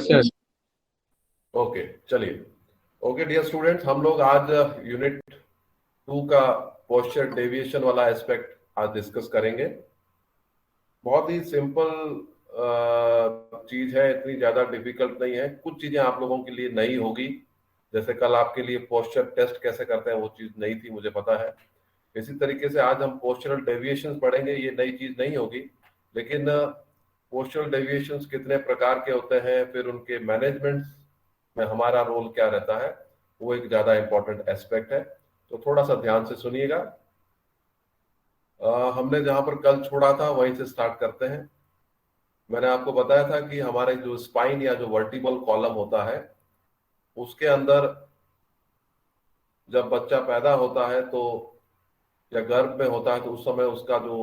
Yes yes. Okay चलिए। Okay dear students, हम लोग आज यूनिट 2 का पोस्चर डेविएशन वाला एस्पेक्ट आज डिस्कस करेंगे। बहुत ही सिंपल चीज है, इतनी ज्यादा डिफिकल्ट नहीं है। कुछ चीजें आप लोगों के लिए नई होगी, जैसे कल आपके लिए पोस्चर टेस्ट कैसे करते हैं वो चीज नई थी, मुझे पता है। इसी तरीके से आज हम पोस्चरल डेविएशंस पढ़ेंगे, ये नई चीज नहीं होगी। लेकिन पोस्चरल डेविएशंस कितने प्रकार के होते हैं, फिर उनके मैनेजमेंट में हमारा रोल क्या रहता है, वो एक ज्यादा इंपॉर्टेंट एस्पेक्ट है। तो थोड़ा सा ध्यान से सुनिएगा। हमने जहां पर कल छोड़ा था वहीं से स्टार्ट करते हैं। मैंने आपको बताया था कि हमारे जो स्पाइन या जो वर्टिबल कॉलम होता है, उसके अंदर जब बच्चा पैदा होता है तो या गर्भ में होता है तो उस समय उसका जो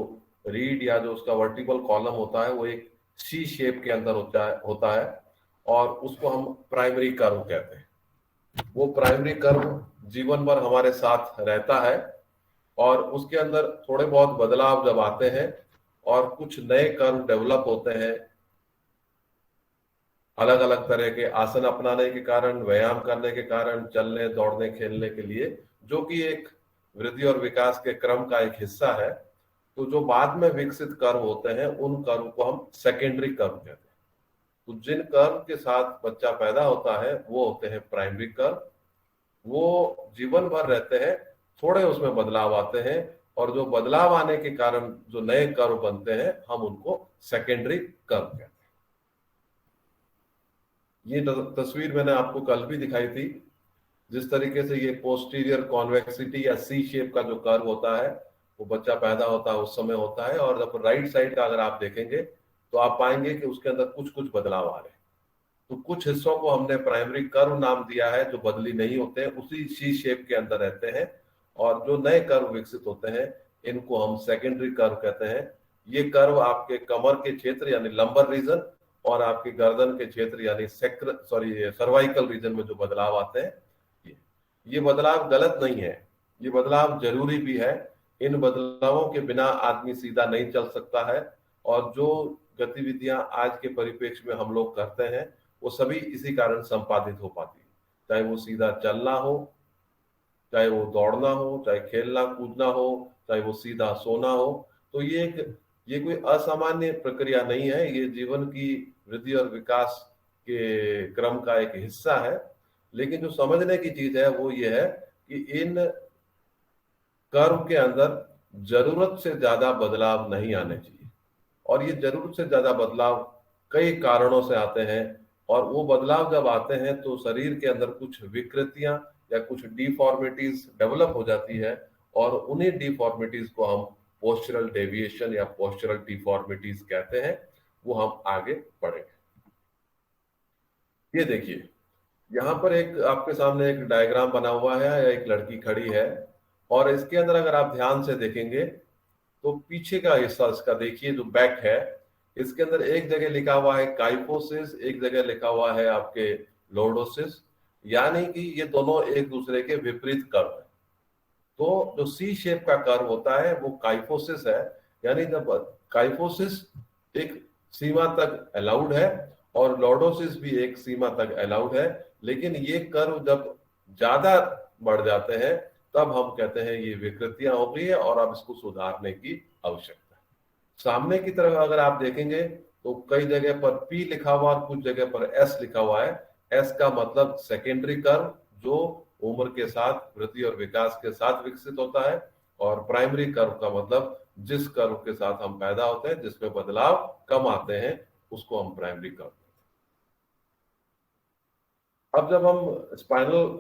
रीड या जो उसका वर्टिबल कॉलम होता है वो एक सी शेप के अंदर होता है और उसको हम प्राइमरी कर्व कहते हैं। वो प्राइमरी कर्व जीवन भर हमारे साथ रहता है और उसके अंदर थोड़े बहुत बदलाव जब आते हैं और कुछ नए कर्व डेवलप होते हैं, अलग अलग तरह के आसन अपनाने के कारण, व्यायाम करने के कारण, चलने दौड़ने खेलने के लिए, जो कि एक वृद्धि और विकास के क्रम का एक हिस्सा है। तो जो बाद में विकसित कर्व होते हैं उन कर्व को हम सेकेंडरी कर्व कहते हैं। तो जिन कर्व के साथ बच्चा पैदा होता है वो होते हैं प्राइमरी कर्व। वो जीवन भर रहते हैं, थोड़े उसमें बदलाव आते हैं और जो बदलाव आने के कारण जो नए कर्व बनते हैं हम उनको सेकेंडरी कर्व कहते हैं। ये तस्वीर मैंने आपको कल भी दिखाई थी। जिस तरीके से ये पोस्टीरियर कॉन्वेक्सिटी या सी शेप का जो कर्व होता है वो बच्चा पैदा होता है उस समय होता है, और जब राइट साइड का अगर आप देखेंगे तो आप पाएंगे कि उसके अंदर कुछ कुछ बदलाव आ रहे हैं। तो कुछ हिस्सों को हमने प्राइमरी कर्व नाम दिया है जो बदली नहीं होते हैं, उसी सी शेप के अंदर रहते हैं, और जो नए कर्व विकसित होते हैं इनको हम सेकेंडरी कर्व कहते हैं। ये कर्व आपके कमर के क्षेत्र यानी लंबर रीजन और आपके गर्दन के क्षेत्र यानी सर्वाइकल रीजन में जो बदलाव आते हैं, ये बदलाव गलत नहीं है, ये बदलाव जरूरी भी है। इन बदलावों के बिना आदमी सीधा नहीं चल सकता है, और जो गतिविधियां आज के परिप्रेक्ष्य में हम लोग करते हैं वो सभी इसी कारण संपादित हो पाती है। चाहे वो सीधा चलना हो, चाहे वो दौड़ना हो, चाहे खेलना कूदना हो, चाहे वो सीधा सोना हो। तो ये कोई असामान्य प्रक्रिया नहीं है, ये जीवन की वृद्धि और विकास के क्रम का एक हिस्सा है। लेकिन जो समझने की चीज है वो ये है कि इन कर्व के अंदर जरूरत से ज्यादा बदलाव नहीं आने चाहिए, और ये जरूरत से ज्यादा बदलाव कई कारणों से आते हैं। और वो बदलाव जब आते हैं तो शरीर के अंदर कुछ विकृतियां या कुछ डिफॉर्मिटीज डेवलप हो जाती है, और उन्हीं डिफॉर्मिटीज को हम पोस्चरल डेविएशन या पोस्चरल डिफॉर्मिटीज कहते हैं। वो हम आगे पढ़ेंगे। ये देखिए, यहाँ पर एक आपके सामने एक डायग्राम बना हुआ है, एक लड़की खड़ी है, और इसके अंदर अगर आप ध्यान से देखेंगे तो पीछे का हिस्सा इसका देखिए जो बैक है, इसके अंदर एक जगह लिखा हुआ है काइफोसिस, एक जगह लिखा हुआ है आपके लॉर्डोसिस, यानी कि ये दोनों एक दूसरे के विपरीत कर्व है। तो जो सी शेप का कर्व होता है वो काइफोसिस है, यानी जब काइफोसिस एक सीमा तक अलाउड है और लॉर्डोसिस भी एक सीमा तक अलाउड है, लेकिन ये कर्व जब ज्यादा बढ़ जाते हैं तब हम कहते हैं ये विकृतियां हो गई है और अब इसको सुधारने की आवश्यकता है। सामने की तरफ अगर आप देखेंगे तो कई जगह पर P लिखा हुआ और कुछ जगह पर S लिखा हुआ है। S का मतलब सेकेंडरी कर्व, जो उम्र के साथ वृद्धि और विकास के साथ विकसित होता है, और प्राइमरी कर्व का मतलब जिस कर्व के साथ हम पैदा होते हैं जिसमें बदलाव कम आते हैं उसको हम प्राइमरी कर्व। अब जब हम स्पाइनल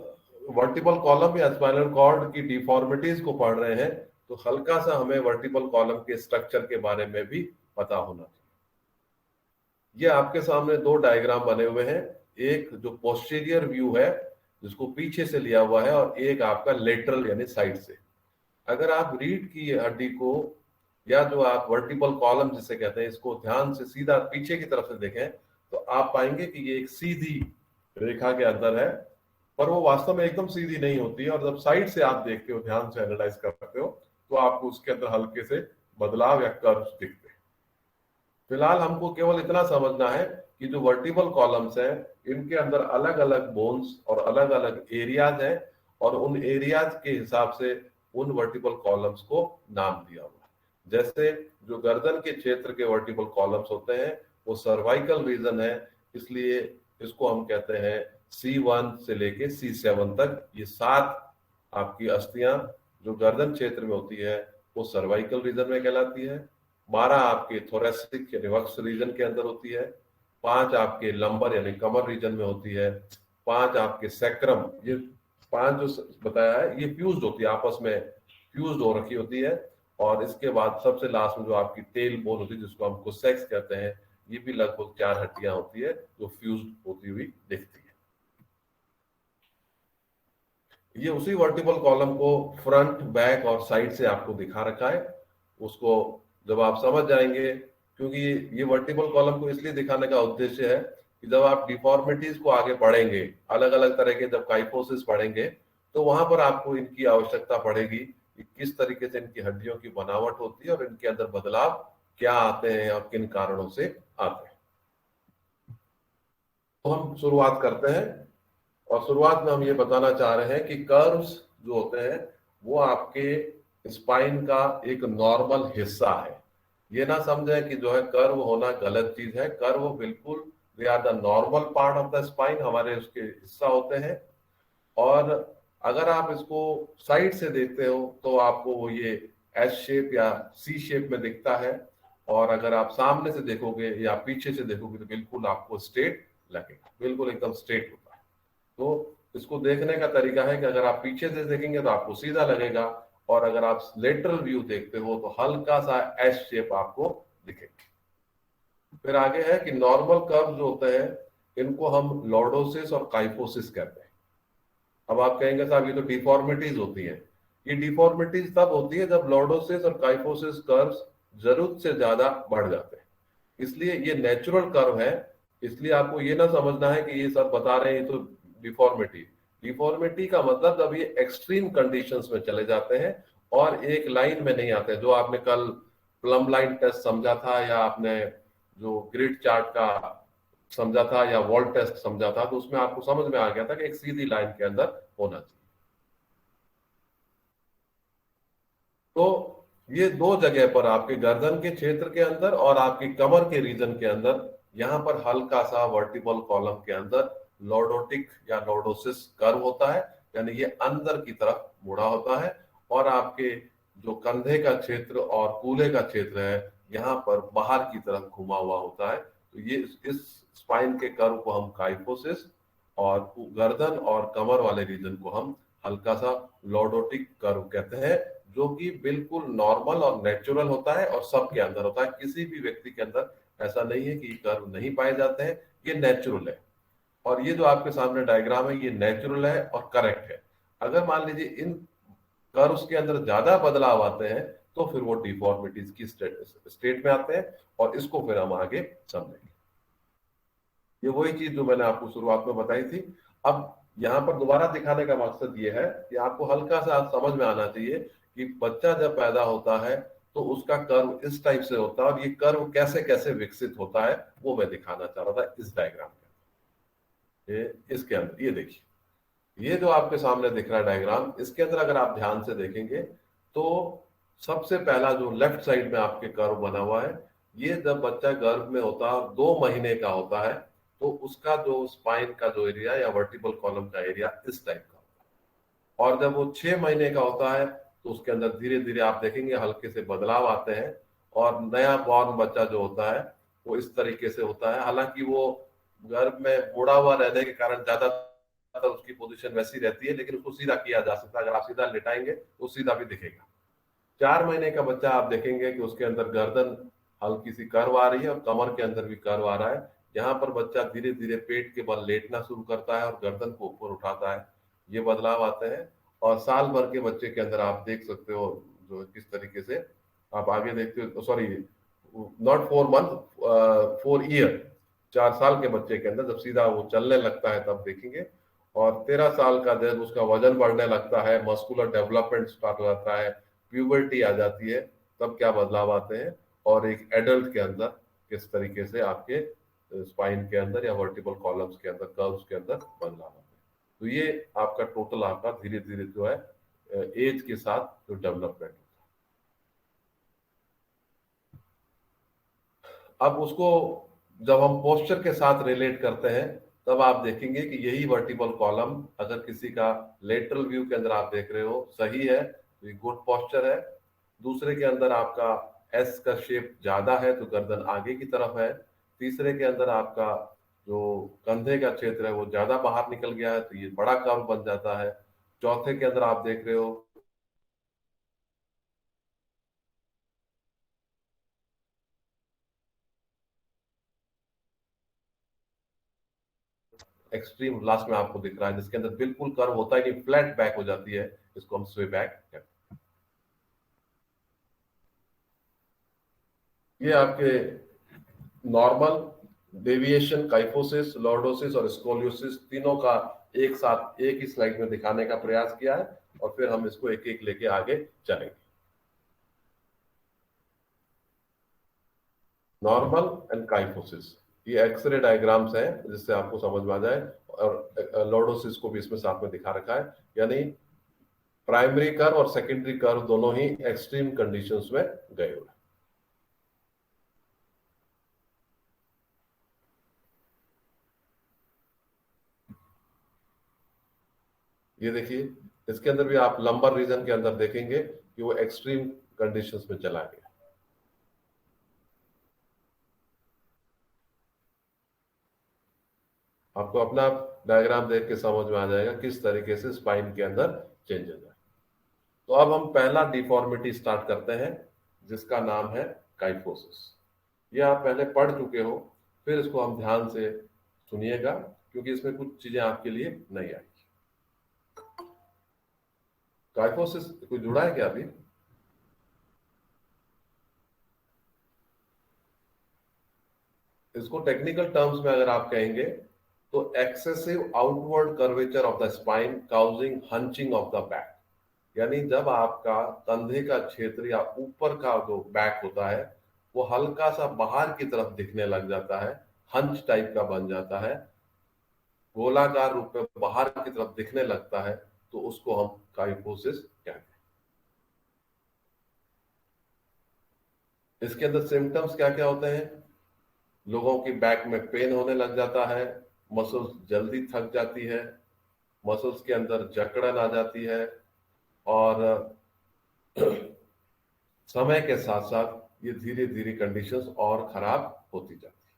वर्टिबल कॉलम या स्पाइनल कॉर्ड की डिफॉर्मिटीज को पढ़ रहे हैं तो हल्का सा हमें वर्टिबल कॉलम के स्ट्रक्चर के बारे में भी पता होना चाहिए। ये आपके सामने दो डायग्राम बने हुए हैं, एक जो पोस्टीरियर व्यू है जिसको पीछे से लिया हुआ है, और एक आपका लेटरल यानी साइड से। अगर आप रीढ़ की हड्डी को या जो आप वर्टिबल कॉलम जिसे कहते हैं इसको ध्यान से सीधा पीछे की तरफ से देखें तो आप पाएंगे कि ये एक सीधी रेखा के अंदर है, पर वो वास्तव में एकदम सीधी नहीं होती है, और जब साइड से आप देखते हो, ध्यान से एनालाइज करते हो, तो आपको उसके अंदर हल्के से बदलाव या कर्व्स दिखते हैं। फिलहाल हमको केवल इतना समझना है कि जो वर्टिबल कॉलम्स हैं इनके अंदर अलग अलग बोन्स और अलग अलग एरियाज हैं, और उन एरियाज के हिसाब से उन वर्टिबल कॉलम्स को नाम दिया हुआ है। जैसे जो गर्दन के क्षेत्र के वर्टिबल कॉलम्स होते हैं वो सर्वाइकल रीजन है, इसलिए इसको हम कहते हैं C1 से लेके C7 तक। ये 7 आपकी अस्थियां जो गर्दन क्षेत्र में होती है वो सर्वाइकल रीजन में कहलाती है। 12 आपके थोरेसिक यानी वक्ष रीजन के अंदर होती है। 5 आपके लंबर यानी कमर रीजन में होती है। 5 आपके सैक्रम, ये 5 जो बताया है ये फ्यूज्ड होती है, आपस में फ्यूज्ड हो रखी होती है। और इसके बाद सबसे लास्ट में जो आपकी टेल बोन होती है जिसको हम कोसेक्स कहते हैं, ये भी लगभग 4 हड्डियां होती है जो फ्यूज्ड होती हुई दिखती है। ये उसी वर्टिबल कॉलम को फ्रंट, बैक और साइड से आपको दिखा रखा है। उसको जब आप समझ जाएंगे, क्योंकि ये वर्टिबल कॉलम को इसलिए दिखाने का उद्देश्य है कि जब आप डिफॉर्मिटीज को आगे पढ़ेंगे, अलग अलग तरह के जब काइफोसिस पढ़ेंगे, तो वहां पर आपको इनकी आवश्यकता पड़ेगी कि किस तरीके से इनकी हड्डियों की बनावट होती है और इनके अंदर बदलाव क्या आते हैं और किन कारणों से आते हैं। तो हम शुरुआत करते हैं, और शुरुआत में हम ये बताना चाह रहे हैं कि कर्व्स जो होते हैं वो आपके स्पाइन का एक नॉर्मल हिस्सा है। ये ना समझें कि जो है कर्व होना गलत चीज है। कर्व बिल्कुल they are the normal part of the spine, हमारे उसके हिस्सा होते हैं। और अगर आप इसको साइड से देखते हो तो आपको वो ये एस शेप या सी शेप में दिखता है, और अगर आप सामने से देखोगे या पीछे से देखोगे तो बिल्कुल आपको स्ट्रेट लगेगा, बिल्कुल एकदम स्ट्रेट होता है। तो इसको देखने का तरीका है कि अगर आप पीछे से देखेंगे तो आपको सीधा लगेगा, और अगर आप लेटरल व्यू देखते हो तो हल्का सा एस शेप आपको दिखेगा। फिर आगे है कि नॉर्मल कर्व जो होते हैं इनको हम लॉर्डोसिस और काइफोसिस कहते हैं। अब आप कहेंगे साहब ये तो डिफॉर्मिटीज होती है। ये डिफॉर्मिटीज तब होती है जब लॉर्डोसिस और काइफोसिस कर्व्स जरूरत से ज्यादा बढ़ जाते हैं, इसलिए ये नेचुरल कर्व है। इसलिए आपको ये ना समझना है कि ये सब बता रहे हैं ये तो डिफॉर्मिटी। डिफॉर्मिटी का मतलब जब ये एक्सट्रीम कंडीशंस में चले जाते हैं और एक लाइन में नहीं आते, जो आपने कल प्लम लाइन टेस्ट समझा था या आपने जो ग्रिड चार्ट का समझा था या वॉल टेस्ट समझा था, तो उसमें आपको समझ में आ गया था कि एक सीधी लाइन के अंदर होना चाहिए। तो ये दो जगह पर आपके गर्दन के क्षेत्र के अंदर और आपकी कमर के रीजन के अंदर, यहाँ पर हल्का सा वर्टिबल कॉलम के अंदर लॉर्डोटिक या लॉर्डोसिस कर्व होता है, यानी ये अंदर की तरफ मुड़ा होता है। और आपके जो कंधे का क्षेत्र और कूल्हे का क्षेत्र है यहाँ पर बाहर की तरफ घुमा हुआ होता है। तो ये इस स्पाइन के कर्व को हम काइफोसिस, और गर्दन और कमर वाले रीजन को हम हल्का सा लॉर्डोटिक कर्व कहते हैं, जो कि बिल्कुल नॉर्मल और नेचुरल होता है और सबके अंदर होता है। किसी भी व्यक्ति के अंदर ऐसा नहीं है कि कर्व नहीं पाए जाते हैं, ये नेचुरल है। और ये जो आपके सामने डायग्राम है ये नेचुरल है और करेक्ट है। अगर मान लीजिए इन कर्व्स के अंदर ज्यादा बदलाव आते हैं तो फिर वो डिफॉर्मिटीज की स्टेट में आते हैं, और इसको फिर हम आगे समझेंगे। ये वही चीज जो मैंने आपको शुरुआत में बताई थी। अब यहाँ पर दोबारा दिखाने का मकसद ये है कि आपको हल्का सा समझ में आना चाहिए कि बच्चा जब पैदा होता है तो उसका कर्व इस टाइप से होता है, और ये कर्व कैसे कैसे विकसित होता है वो मैं दिखाना चाह रहा था इस डायग्राम में। इसके अंदर ये देखिए, ये जो आपके सामने दिख रहा है डायग्राम, इसके अंदर अगर आप ध्यान से देखेंगे तो सबसे पहला जो लेफ्ट साइड में आपके कर्व बना हुआ है, ये जब बच्चा गर्भ में होता है 2 महीने का होता है तो उसका जो स्पाइन का जो एरिया या वर्टिबल कॉलम का एरिया इस टाइप का होता है। और जब वो 6 महीने का होता है तो उसके अंदर धीरे धीरे आप देखेंगे हल्के से बदलाव आते हैं, और नया बॉर्न बच्चा जो होता है वो इस तरीके से होता है। हालांकि वो गर्भ में मुड़ा हुआ रहने के कारण ज्यादातर उसकी पोजीशन वैसी रहती है, लेकिन उसको सीधा किया जा सकता है। अगर आप सीधा लेटाएंगे तो सीधा भी दिखेगा। 4 महीने का बच्चा आप देखेंगे कि उसके अंदर गर्दन हल्की सी कर्व आ रही है और कमर के अंदर भी कर्व आ रहा है। यहाँ पर बच्चा धीरे धीरे पेट के बल लेटना शुरू करता है और गर्दन को ऊपर उठाता है, ये बदलाव आते हैं। और साल भर के बच्चे के अंदर आप देख सकते हो जो किस तरीके से आप आगे देखते हो, सॉरी नॉट 4 मंथ, 4 ईयर, 4 साल के बच्चे के अंदर जब सीधा वो चलने लगता है तब देखेंगे। और 13 साल का जब उसका वजन बढ़ने लगता है, मस्कुलर डेवलपमेंट स्टार्ट हो जाता है, प्यूबर्टी आ जाती है, तब क्या बदलाव आते हैं। और एक एडल्ट के अंदर किस तरीके से आपके स्पाइन के अंदर या वर्टिकल कॉलम्स के अंदर, कर्व्स के अंदर बदलाव आते हैं। तो ये आपका टोटल आपका धीरे धीरे जो है एज के साथ जो डेवलपमेंट। अब उसको जब हम पोस्चर के साथ रिलेट करते हैं तब आप देखेंगे कि यही वर्टिकल कॉलम अगर किसी का लेटरल व्यू के अंदर आप देख रहे हो सही है तो ये गुड पोस्चर है। दूसरे के अंदर आपका एस का शेप ज्यादा है तो गर्दन आगे की तरफ है। तीसरे के अंदर आपका जो कंधे का क्षेत्र है वो ज्यादा बाहर निकल गया है तो ये बड़ा कर्व बन जाता है। चौथे के अंदर आप देख रहे हो एक्सट्रीम लास्ट में आपको दिख रहा है जिसके अंदर बिल्कुल कर्व होता ही नहीं, फ्लैट बैक हो जाती है, इसको हम स्वे बैक कहते हैं। ये आपके नॉर्मल, डेविएशन, काइफोसिस, लॉर्डोसिस और स्कोलियोसिस तीनों का एक साथ एक ही स्लाइड में दिखाने का प्रयास किया है और फिर हम इसको एक एक लेके आगे चलेंगे। नॉर्मल एंड काइफोसिस ये एक्सरे डायग्राम्स हैं जिससे आपको समझ में आ जाए, और लॉर्डोसिस को भी इसमें साथ में दिखा रखा है, यानी प्राइमरी कर्व और सेकेंडरी कर्व दोनों ही एक्सट्रीम कंडीशंस में गए हुए। ये देखिए इसके अंदर भी आप लंबर रीजन के अंदर देखेंगे कि वो एक्सट्रीम कंडीशंस में चला गया। आपको अपना डायग्राम देख के समझ में आ जाएगा किस तरीके से स्पाइन के अंदर चेंजेस है। तो अब हम पहला डिफॉर्मिटी स्टार्ट करते हैं जिसका नाम है काइफोसिस। ये आप पहले पढ़ चुके हो, फिर इसको हम ध्यान से सुनिएगा क्योंकि इसमें कुछ चीजें आपके लिए नहीं आएगी। काइफोसिस कोई जुड़ा है क्या अभी? इसको टेक्निकल टर्म्स में अगर आप कहेंगे तो excessive outward curvature of the spine causing hunching of the back, यानी जब आपका कंधे का क्षेत्र या ऊपर का जो बैक होता है वो हल्का सा बाहर की तरफ दिखने लग जाता है, हंच टाइप का बन जाता है, गोलाकार रूप में बाहर की तरफ दिखने लगता है, तो उसको हम काइफोसिस कहते हैं। इसके अंदर सिम्टम्स क्या क्या होते हैं? लोगों की बैक में पेन होने लग जाता है, मसल्स जल्दी थक जाती है, मसल्स के अंदर जकड़न आ जाती है, और समय के साथ साथ ये धीरे धीरे कंडीशंस और खराब होती जाती है।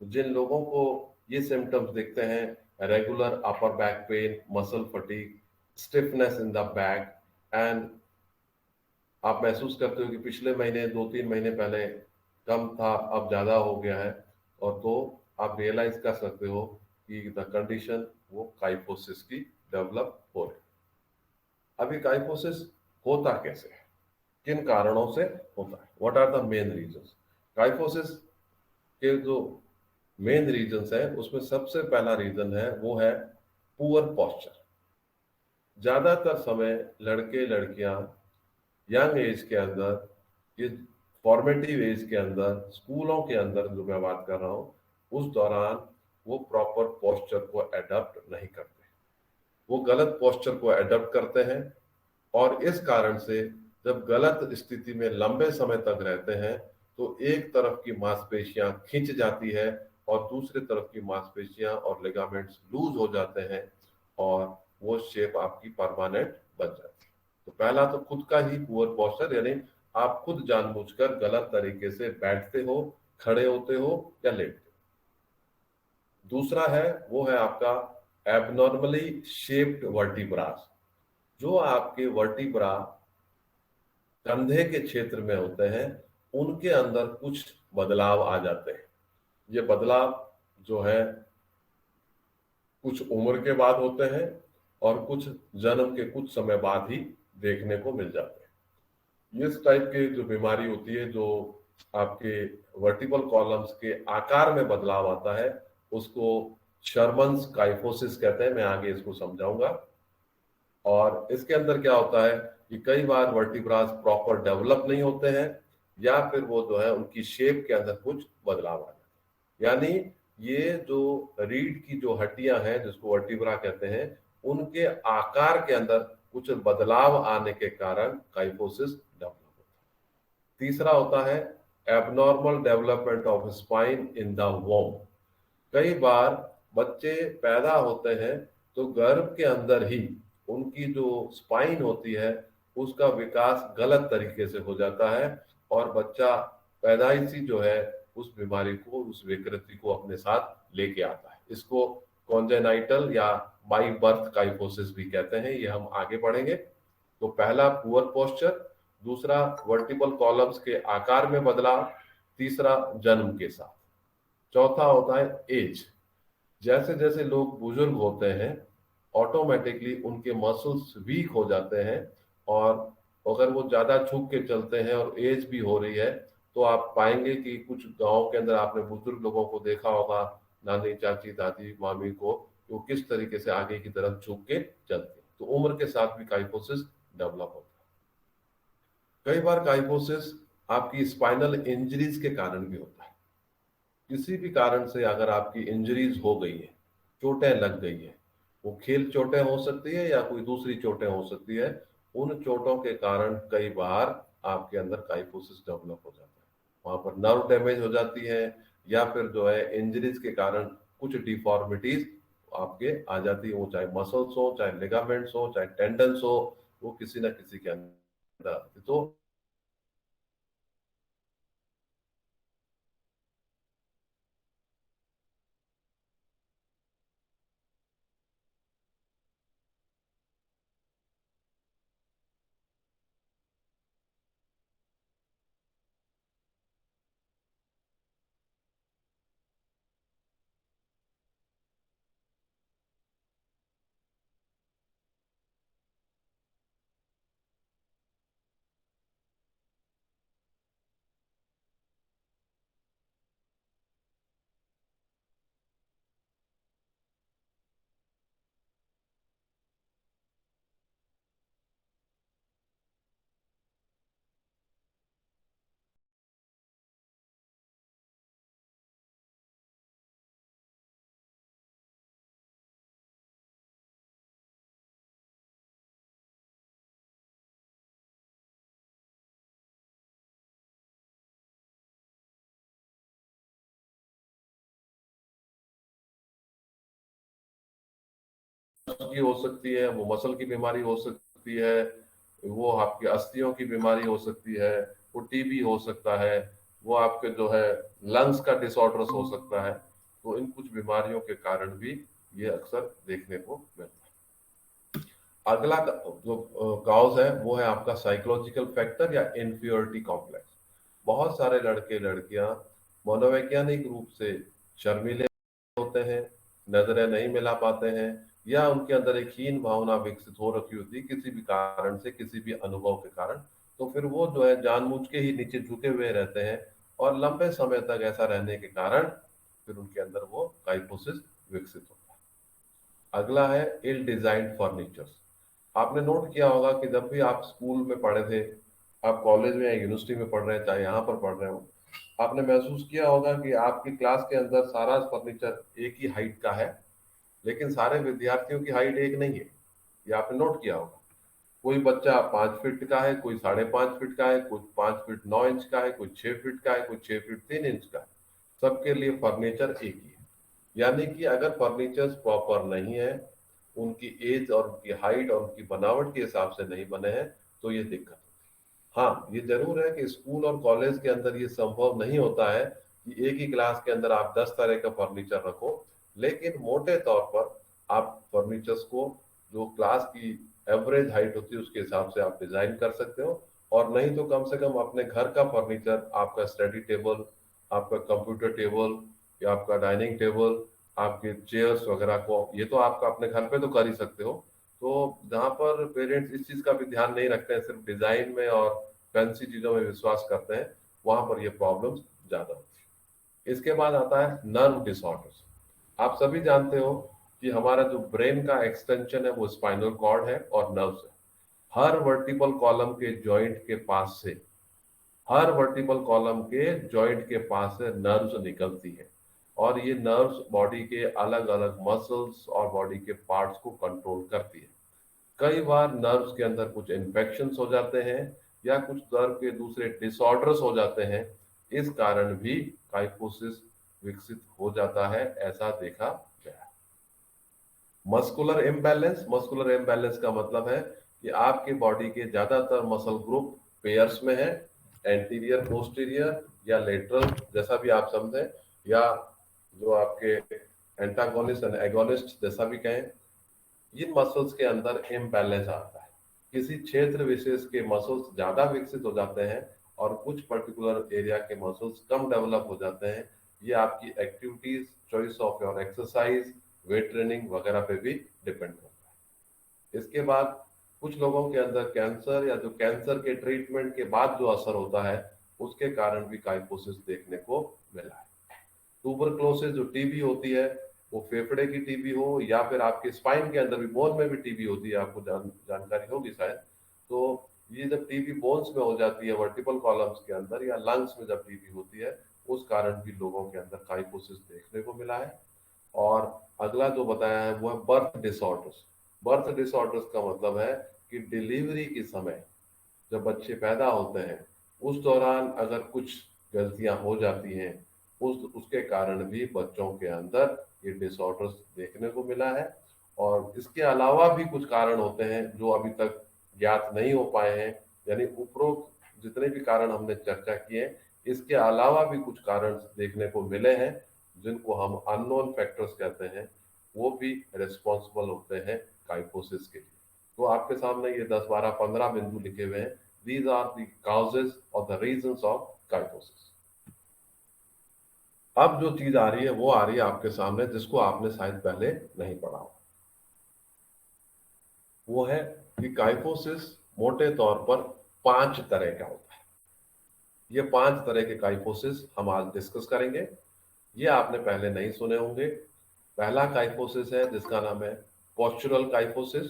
तो जिन लोगों को ये सिम्टम्स दिखते हैं, regular upper back pain, muscle fatigue, stiffness in the back, and आप महसूस करते हो कि पिछले महीने 2-3 महीने पहले कम था अब ज्यादा हो गया है, और तो आप रियलाइज कर सकते हो कि द कंडीशन वो काइफोसिस की डेवलप हो रही। अभी काइफोसिस होता कैसे है, किन कारणों से होता है, what are the main reasons? Kyphosis के जो मेन रीजंस है उसमें सबसे पहला रीजन है वो है पुअर पोस्चर। ज्यादातर समय लड़के लड़कियां यंग एज के अंदर, ये फॉर्मेटिव एज के अंदर, स्कूलों के अंदर जो मैं बात कर रहा हूँ, उस दौरान वो प्रॉपर पोस्चर को एडॉप्ट नहीं करते, वो गलत पोस्चर को एडॉप्ट करते हैं, और इस कारण से जब गलत स्थिति में लंबे समय तक रहते हैं तो एक तरफ की मांसपेशियां खिंच जाती है और दूसरी तरफ की मांसपेशियां और लिगामेंट्स लूज हो जाते हैं, और वो शेप आपकी परमानेंट बन जाती है। तो पहला तो खुद का ही पुअर पोस्चर, यानी आप खुद जानबूझकर गलत तरीके से बैठते हो, खड़े होते हो या लेटते हो। दूसरा है वो है आपका एबनॉर्मली शेप्ड वर्टिब्रास। जो आपके वर्टिब्रा कंधे के क्षेत्र में होते हैं उनके अंदर कुछ बदलाव आ जाते हैं। ये बदलाव जो है कुछ उम्र के बाद होते हैं और कुछ जन्म के कुछ समय बाद ही देखने को मिल जाते हैं। इस टाइप की जो बीमारी होती है, जो आपके वर्टिकल कॉलम्स के आकार में बदलाव आता है, उसको शर्मन्स काइफोसिस कहते हैं। मैं आगे इसको समझाऊंगा। और इसके अंदर क्या होता है कि कई बार वर्टिब्रास प्रॉपर डेवलप नहीं होते हैं, या फिर वो जो है उनकी शेप के अंदर कुछ बदलाव आ जाता है। यानी ये जो रीढ़ की जो हड्डियां हैं जिसको वर्टिब्रा कहते हैं, उनके आकार के अंदर कुछ बदलाव आने के कारण काइफोसिस डेवलप होता है। तीसरा होता है abnormal development of spine in the वोम। कई बार बच्चे पैदा होते हैं तो गर्भ के अंदर ही उनकी जो स्पाइन होती है उसका विकास गलत तरीके से हो जाता है और बच्चा पैदाइशी जो है उस बीमारी को, उस विकृति को अपने साथ लेके आता है। इसको कॉन्जेनाइटल या बाई बर्थ काइफोसिस भी कहते हैं। ये हम आगे बढ़ेंगे। तो पहला पुअर पोस्चर, दूसरा वर्टिबल कॉलम्स के आकार में बदलाव, तीसरा जन्म के साथ, चौथा होता है एज। जैसे जैसे लोग बुजुर्ग होते हैं ऑटोमेटिकली उनके मसल्स वीक हो जाते हैं, और अगर वो ज्यादा झुक के चलते हैं और एज भी हो रही है तो आप पाएंगे कि कुछ गांव के अंदर आपने बुजुर्ग लोगों को देखा होगा, नानी, चाची, दादी, मामी को, वो किस तरीके से आगे की तरफ झुक के चलते हैं। तो उम्र के साथ भी काइफोसिस डेवलप होता है। कई बार काइफोसिस आपकी स्पाइनल इंजरीज के कारण भी होता है। किसी भी कारण से अगर आपकी इंजरीज हो गई है, चोटें लग गई है, वो खेल चोटें हो सकती है या कोई दूसरी चोटें हो सकती है, उन चोटों के कारण कई बार आपके अंदर काइफोसिस डेवलप हो जाता है। वहां पर नर्व डैमेज हो जाती है या फिर जो है इंजरीज के कारण कुछ डिफॉर्मिटीज आपके आ जाती है, वो चाहे मसल्स हो, चाहे लिगामेंट्स हो, चाहे टेंडन्स हो, वो किसी ना किसी के अंदर आती है। तो की हो सकती है, वो मसल की बीमारी हो सकती है, वो आपकी अस्थियों की बीमारी हो सकती है, वो टीबी हो सकता है, वो आपके जो है लंग्स का डिसऑर्डर्स हो सकता है। तो इन कुछ बीमारियों के कारण भी ये अक्सर देखने को मिलता है। अगला जो काउज है वो है आपका साइकोलॉजिकल फैक्टर या इन्फीरियरिटी कॉम्प्लेक्स। बहुत सारे लड़के लड़कियां मनोवैज्ञानिक रूप से शर्मीले होते हैं, नजरें नहीं मिला पाते हैं, या उनके अंदर एक हीन भावना विकसित हो रखी होती है किसी भी कारण से, किसी भी अनुभव के कारण। तो फिर वो जो है जानबूझ के ही नीचे झुके हुए रहते हैं, और लंबे समय तक ऐसा रहने के कारण फिर उनके अंदर वो काइफोसिस विकसित होता है। अगला है इल डिजाइंड फर्नीचर। आपने नोट किया होगा कि जब भी आप स्कूल में पढ़े थे, आप कॉलेज में या यूनिवर्सिटी में पढ़ रहे हैं, चाहे यहाँ पर पढ़ रहे हो, आपने महसूस किया होगा कि आपकी क्लास के अंदर सारा फर्नीचर एक ही हाइट का है, लेकिन सारे विद्यार्थियों की हाइट एक नहीं है। ये आपने नोट किया होगा। कोई बच्चा 5 फीट का है, कोई 5.5 फीट का है, कोई 5 फीट 9 इंच का है, कोई 6 फीट का है, कोई 6 फीट 3 इंच का है। सबके लिए फर्नीचर एक ही है। यानी कि अगर फर्नीचर प्रॉपर नहीं है, उनकी एज और उनकी हाइट और उनकी बनावट के हिसाब से नहीं बने हैं, तो ये दिक्कत। हाँ, ये जरूर है कि स्कूल और कॉलेज के अंदर ये संभव नहीं होता है कि एक ही क्लास के अंदर आप 10 तरह का फर्नीचर रखो, लेकिन मोटे तौर पर आप फर्नीचर्स को जो क्लास की एवरेज हाइट होती है उसके हिसाब से आप डिजाइन कर सकते हो। और नहीं तो कम से कम अपने घर का फर्नीचर, आपका स्टडी टेबल, आपका कंप्यूटर टेबल, या आपका डाइनिंग टेबल, आपके चेयर्स वगैरह को, ये तो आपका अपने घर पे तो कर ही सकते हो। तो जहाँ पर पेरेंट्स इस चीज का भी ध्यान नहीं रखते हैं, सिर्फ डिजाइन में और फैंसी चीजों में विश्वास करते हैं, वहां पर ये प्रॉब्लम्स ज्यादा होती है। इसके बाद आता है नर्व डिसऑर्डर्स। आप सभी जानते हो कि हमारा जो ब्रेन का एक्सटेंशन है वो स्पाइनल कॉर्ड है और नर्व्स है। हर वर्टिबल कॉलम के जॉइंट के पास से, हर वर्टिबल कॉलम के जॉइंट के पास से नर्व्स निकलती है, और ये नर्व्स बॉडी के अलग अलग मसल्स और बॉडी के पार्ट्स को कंट्रोल करती है। कई बार नर्व्स के अंदर कुछ इन्फेक्शंस हो जाते हैं या कुछ नर्व के दूसरे डिसऑर्डर्स हो जाते हैं, इस कारण भी काइफोसिस विकसित हो जाता है, ऐसा देखा गया। मस्कुलर इम्बैलेंस का मतलब है कि आपके बॉडी के ज्यादातर मसल ग्रुप पेयर्स में है, एंटीरियर, पोस्टीरियर या लेटरल, जैसा भी आप समझें, या जो आपके एंटागोनिस्ट एंड एगोनिस्ट जैसा भी कहें, इन मसल्स के अंदर इम्बैलेंस आता है। किसी क्षेत्र विशेष के मसल्स ज्यादा विकसित हो जाते हैं और कुछ पर्टिकुलर एरिया के मसल्स कम डेवलप हो जाते हैं। ये आपकी activities, choice of your exercise, weight training वगैरह पे भी डिपेंड करता है। इसके बाद कुछ लोगों के अंदर कैंसर या जो कैंसर के ट्रीटमेंट के बाद जो असर होता है, उसके कारण भी काइफोसिस देखने को मिला है। ट्यूबरक्लोसिस जो टीबी होती है, वो फेफड़े की टीबी हो या फिर आपके स्पाइन के अंदर भी, बोन में भी टीबी होती है, आपको जानकारी होगी शायद। तो ये जब टीबी बोन्स में हो जाती है, वर्टिबल कॉलम्स के अंदर, या लंग्स में जब टीबी होती है, उस कारण भी लोगों के अंदर काइफोसिस देखने को मिला है। और अगला जो बताया है वो है बर्थ डिसऑर्डर्स। बर्थ डिसऑर्डर्स का मतलब है कि डिलीवरी के समय जब बच्चे पैदा होते हैं, उस दौरान अगर कुछ गलतियां हो जाती हैं, उसके कारण भी बच्चों के अंदर ये डिसऑर्डर्स देखने को मिला है। और इसके अलावा भी कुछ कारण होते हैं जो अभी तक ज्ञात नहीं हो पाए हैं, यानी उपरोक्त जितने भी कारण हमने चर्चा किए, इसके अलावा भी कुछ कारण देखने को मिले हैं जिनको हम अननोन फैक्टर्स कहते हैं, वो भी रिस्पॉन्सिबल होते हैं काइफोसिस के लिए। तो आपके सामने ये 10, 12, 15 बिंदु लिखे हुए हैं। These are the causes or the reasons of kyphosis. अब जो चीज आ रही है वो आ रही है आपके सामने, जिसको आपने शायद पहले नहीं पढ़ा हो। वो है कि काइफोसिस मोटे तौर पर 5 तरह का होता है। ये 5 तरह के काइफोसिस हम आज डिस्कस करेंगे। ये आपने पहले नहीं सुने होंगे। पहला काइफोसिस है जिसका नाम है पोस्चुरल काइफोसिस,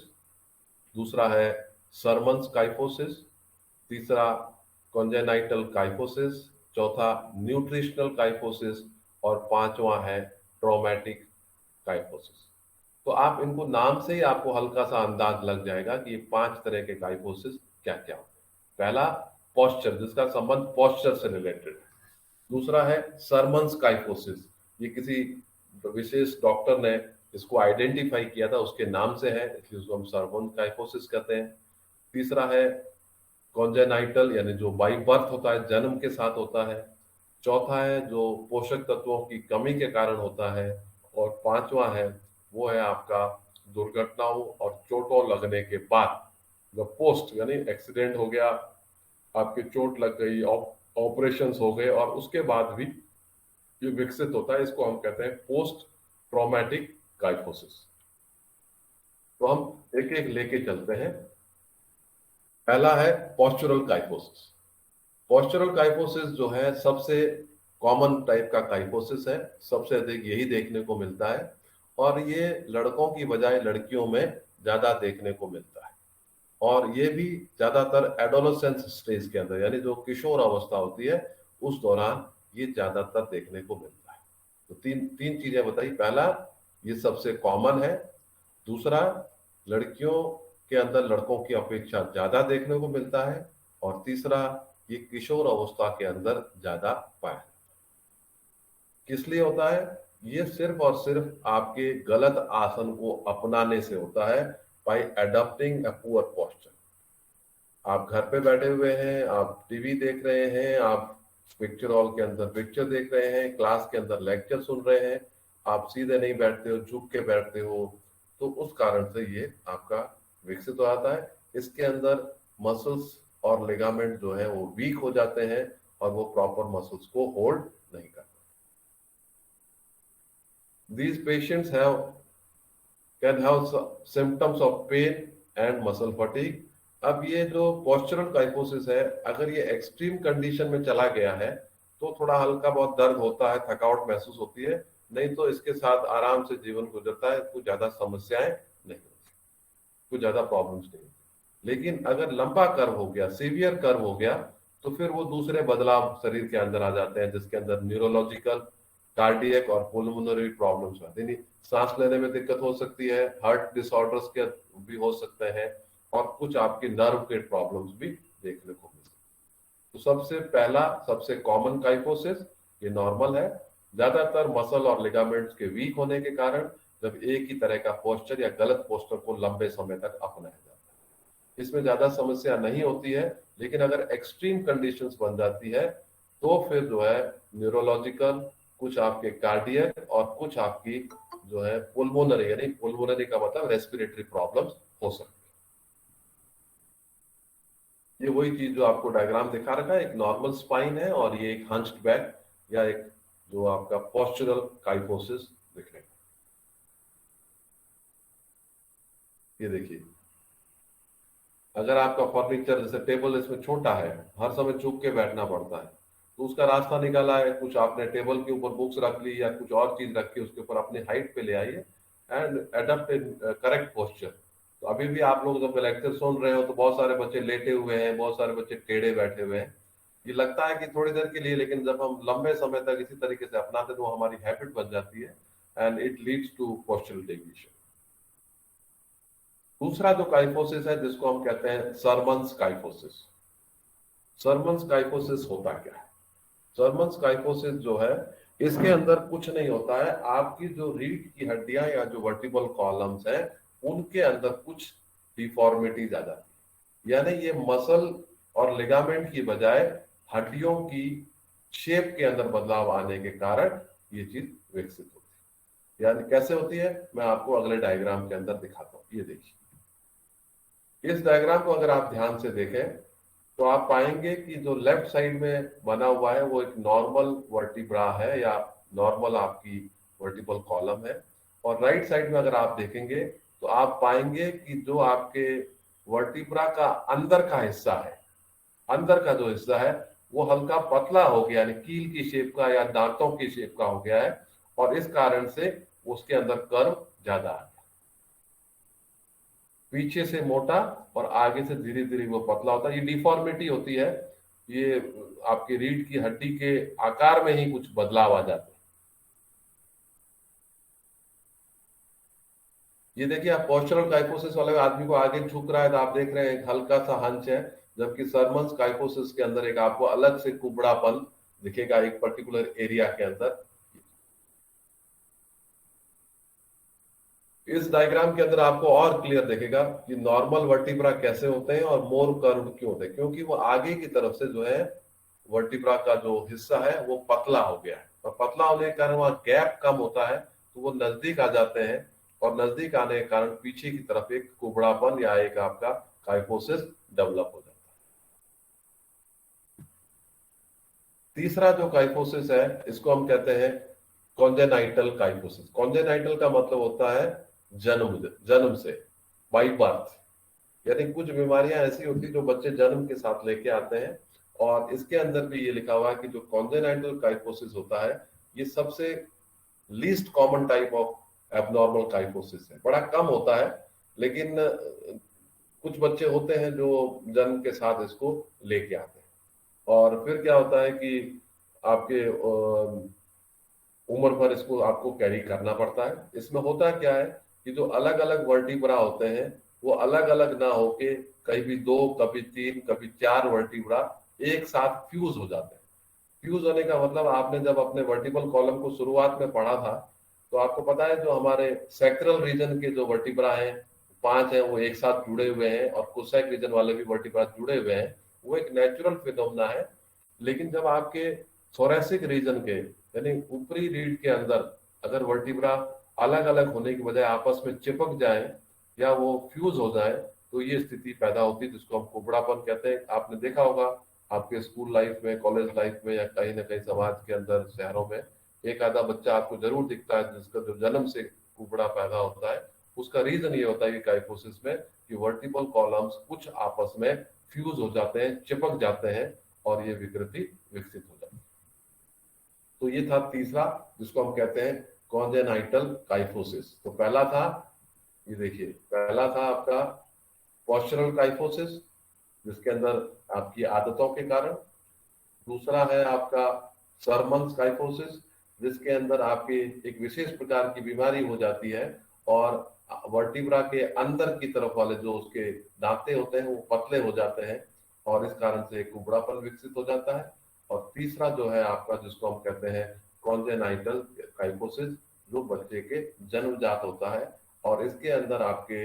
दूसरा है सरमन्स काइफोसिस, तीसरा कॉन्जेनाइटल काइफोसिस, चौथा न्यूट्रिशनल काइफोसिस और पांचवा है ट्रॉमेटिक काइफोसिस। तो आप इनको नाम से ही आपको हल्का सा अंदाज लग जाएगा कि ये 5 तरह के काइफोसिस क्या क्या होते हैं। पहला पोस्चर, जिसका संबंध पोस्चर से रिलेटेड है। दूसरा है सरमन्स काइफोसिस, ये किसी विशेष डॉक्टर ने इसको आइडेंटिफाई किया था, उसके नाम से है, इसलिए उसको हम सरमन्स काइफोसिस कहते हैं। तीसरा है कॉन्जेनाइटल, यानी जो बाई बर्थ होता है, जन्म के साथ होता है। चौथा है जो पोषक तत्वों की कमी के कारण होता है। और पांचवा है वो है आपका दुर्घटनाओं और चोटों लगने के बाद, जब पोस्ट यानी एक्सीडेंट हो गया, आपके चोट लग गई, ऑपरेशंस हो गए और उसके बाद भी ये विकसित होता है, इसको हम कहते हैं पोस्ट ट्रॉमेटिक काइफोसिस। तो हम एक एक लेके चलते हैं। पहला है पोस्चुरल काइफोसिस। पोस्चुरल काइफोसिस जो है सबसे कॉमन टाइप का काइफोसिस है, सबसे अधिक यही देखने को मिलता है और ये लड़कों की बजाय लड़कियों में ज्यादा देखने को मिलता है। और ये भी ज्यादातर एडोलेसेंस स्टेज के अंदर, यानी जो किशोर अवस्था होती है, उस दौरान ये ज्यादातर देखने को मिलता है। तो तीन तीन चीजें बताई। पहला, ये सबसे कॉमन है। दूसरा, लड़कियों के अंदर लड़कों की अपेक्षा ज्यादा देखने को मिलता है। और तीसरा, ये किशोर अवस्था के अंदर ज्यादा पाया जाता है। किस लिए होता है? ये सिर्फ और सिर्फ आपके गलत आसन को अपनाने से होता है, bye adopting a poor posture. आप घर पे बैठे हुए हैं, आप टीवी देख रहे हैं, आप पिक्चर हॉल के अंदर पिक्चर देख रहे हैं, क्लास के अंदर लेक्चर सुन रहे हैं, आप सीधे नहीं बैठते हो, झुक के बैठते हो, तो उस कारण से ये आपका विकसित हो जाता है। इसके अंदर मसल्स और लिगामेंट जो है वो वीक हो जाते हैं और वो प्रॉपर मसल्स को होल्ड नहीं करते। These patients can have symptoms of pain and muscle fatigue. अब ये जो पोस्चरल काइफोसिस है, अगर ये एक्सट्रीम कंडीशन में चला गया है तो थोड़ा हल्का बहुत दर्द होता है, थकावट महसूस होती है, नहीं तो इसके साथ आराम से जीवन गुजरता है, कुछ ज्यादा समस्याएं नहीं होती, कुछ ज्यादा प्रॉब्लम्स नहीं। लेकिन अगर लंबा कर्व हो गया, सीवियर कर्व हो गया, तो फिर वो दूसरे बदलाव शरीर के अंदर आ जाते हैं, जिसके अंदर न्यूरोलॉजिकल, कार्डियक और पुल्मोनरी प्रॉब्लम्स हैं, यानी सांस लेने में दिक्कत हो सकती है, हार्ट डिसऑर्डर्स के भी हो सकते हैं, और कुछ आपके नर्व के प्रॉब्लम्स भी देखने को मिल सकते हैं। तो सबसे पहला, सबसे कॉमन काइफोसिस ये नॉर्मल है, ज्यादातर मसल और लिगामेंट्स के वीक होने के कारण जब एक ही तरह का पोस्चर या गलत पोस्चर को लंबे समय तक अपनाया जाता है। इसमें ज्यादा समस्या नहीं होती है, लेकिन अगर एक्सट्रीम कंडीशंस बन जाती है तो फिर जो है न्यूरोलॉजिकल, कुछ आपके कार्डियक और कुछ आपकी जो है पुल्मोनरी, यानी पुल्मोनरी का मतलब रेस्पिरेटरी प्रॉब्लम्स हो सकती है। ये वही चीज जो आपको डायग्राम दिखा रखा है, एक नॉर्मल स्पाइन है और ये एक हंच्ड बैक या एक जो आपका पोस्चरल काइफोसिस दिख रहा है। ये देखिए, अगर आपका फर्नीचर जैसे टेबल इसमें छोटा है, हर समय झुक के बैठना पड़ता है, तो उसका रास्ता निकाला है, कुछ आपने टेबल के ऊपर बुक्स रख ली या कुछ और चीज रख के उसके ऊपर अपनी हाइट पे ले आइए and adapt in correct posture. तो अभी भी आप लोग जब लेक्चर सुन रहे हो तो बहुत सारे बच्चे लेटे हुए हैं, बहुत सारे बच्चे टेढ़े बैठे हुए हैं। ये लगता है कि थोड़ी देर के लिए, लेकिन जब हम लंबे समय तक इसी तरीके से अपनाते तो हमारी हैबिट बन जाती है and it leads to postural deviation. दूसरा जो काइफोसिस है जिसको हम कहते हैं सरमन्स काइफोसिस। सरमन्स काइफोसिस होता क्या है? सरमन्स काइफोसिस जो है, इसके अंदर कुछ नहीं होता है, आपकी जो रीढ़ की हड्डियां या जो वर्टिबल कॉलम्स है उनके अंदर कुछ डिफॉर्मिटीज आ जाती है, यानी ये मसल और लिगामेंट की बजाय हड्डियों की शेप के अंदर बदलाव आने के कारण ये चीज विकसित होती है। यानी कैसे होती है, मैं आपको अगले डायग्राम के अंदर दिखाता हूँ। ये देखिए, इस डायग्राम को अगर आप ध्यान से देखें तो आप पाएंगे कि जो लेफ्ट साइड में बना हुआ है वो एक नॉर्मल वर्टिब्रा है या नॉर्मल आपकी वर्टिबल कॉलम है, और राइट साइड में अगर आप देखेंगे तो आप पाएंगे कि जो आपके वर्टिब्रा का अंदर का हिस्सा है, अंदर का जो हिस्सा है वो हल्का पतला हो गया, यानी कील की शेप का या दांतों की शेप का हो गया है, और इस कारण से उसके अंदर कर्व ज्यादा है, पीछे से मोटा और आगे से धीरे धीरे वो पतला होता है। ये डिफॉर्मिटी होती है, ये आपकी रीढ़ की हड्डी के आकार में ही कुछ बदलाव आ जाते हैं। ये देखिए, आप पोस्चरल काइफोसिस वाले आदमी को आगे झुक रहा है तो आप देख रहे हैं एक हल्का सा हंच है, जबकि सरमन्स काइफोसिस के अंदर एक आपको अलग से कुबड़ापन दिखेगा एक पर्टिकुलर एरिया के अंदर। इस डायग्राम के अंदर आपको और क्लियर दिखेगा कि नॉर्मल वर्टिब्रा कैसे होते हैं और मोर कर्व क्यों होते हैं, क्योंकि वो आगे की तरफ से जो है वर्टिब्रा का जो हिस्सा है वो पतला हो गया है, और पतला होने के कारण वहां गैप कम होता है तो वो नजदीक आ जाते हैं, और नजदीक आने के कारण पीछे की तरफ एक कुबड़ापन या एक आपका काइफोसिस डेवलप हो जाता है। तीसरा जो काइफोसिस है इसको हम कहते हैं कॉन्जेनाइटल काइफोसिस। कॉन्जेनाइटल का मतलब होता है जन्म, जन्म से, बाई बर्थ, यानी कुछ बीमारियां ऐसी होती है जो बच्चे जन्म के साथ लेके आते हैं, और इसके अंदर भी ये लिखा हुआ है कि जो कॉन्जेनाइटल काइफोसिस होता है ये सबसे least common type of abnormal kyphosis है, बड़ा कम होता है, लेकिन कुछ बच्चे होते हैं जो जन्म के साथ इसको लेके आते हैं। और फिर क्या होता है कि आपके उम्र भर इसको आपको कैरी करना पड़ता है। इसमें होता क्या है कि जो अलग अलग वर्टिब्रा होते हैं वो अलग अलग ना होके कहीं भी दो, कभी तीन, कभी चार वर्टिब्रा एक साथ फ्यूज हो जाते हैं। फ्यूज होने का मतलब, आपने जब अपने वर्टिबल कॉलम को शुरुआत में पढ़ा था तो आपको पता है जो हमारे सैक्रल रीजन के जो वर्टिब्रा हैं, पांच हैं, वो एक साथ जुड़े हुए हैं, और कोसैक रीजन वाले भी वर्टिब्रा जुड़े हुए हैं, वो एक नेचुरल फिनोमेना है। लेकिन जब आपके थोरेसिक रीजन के यानी ऊपरी रीढ़ के अंदर अगर वर्टिब्रा अलग अलग होने की बजाय आपस में चिपक जाए या वो फ्यूज हो जाए तो ये स्थिति पैदा होती है जिसको हम कुबड़ापन कहते हैं। आपने देखा होगा आपके स्कूल लाइफ में, कॉलेज लाइफ में, या कहीं ना कहीं समाज के अंदर, शहरों में एक आधा बच्चा आपको जरूर दिखता है जिसका जो जन्म से कुबड़ा पैदा होता है। उसका रीजन ये होता है कि काइफोसिस में कि वर्टिबल कॉलम्स कुछ आपस में फ्यूज हो जाते हैं, चिपक जाते हैं, और ये विकृति विकसित हो जाती है। तो ये था तीसरा जिसको हम कहते हैं कॉन्जेनाइटल काइफोसिस। तो पहला था, ये देखिए, पहला था आपका पोस्चरल काइफोसिस जिसके अंदर आपकी आदतों के कारण। दूसरा है आपका सरमन्स काइफोसिस, जिसके अंदर आपके एक विशेष प्रकार की बीमारी हो जाती है और वर्टिब्रा के अंदर की तरफ वाले जो उसके दांते होते हैं वो पतले हो जाते हैं और इस कारण से एक कुबड़ापन विकसित हो जाता है। और तीसरा जो है आपका, जिसको हम कहते हैं कॉन्जेनाइटल काइफोसिस, जो बच्चे के जन्मजात होता है और इसके अंदर आपके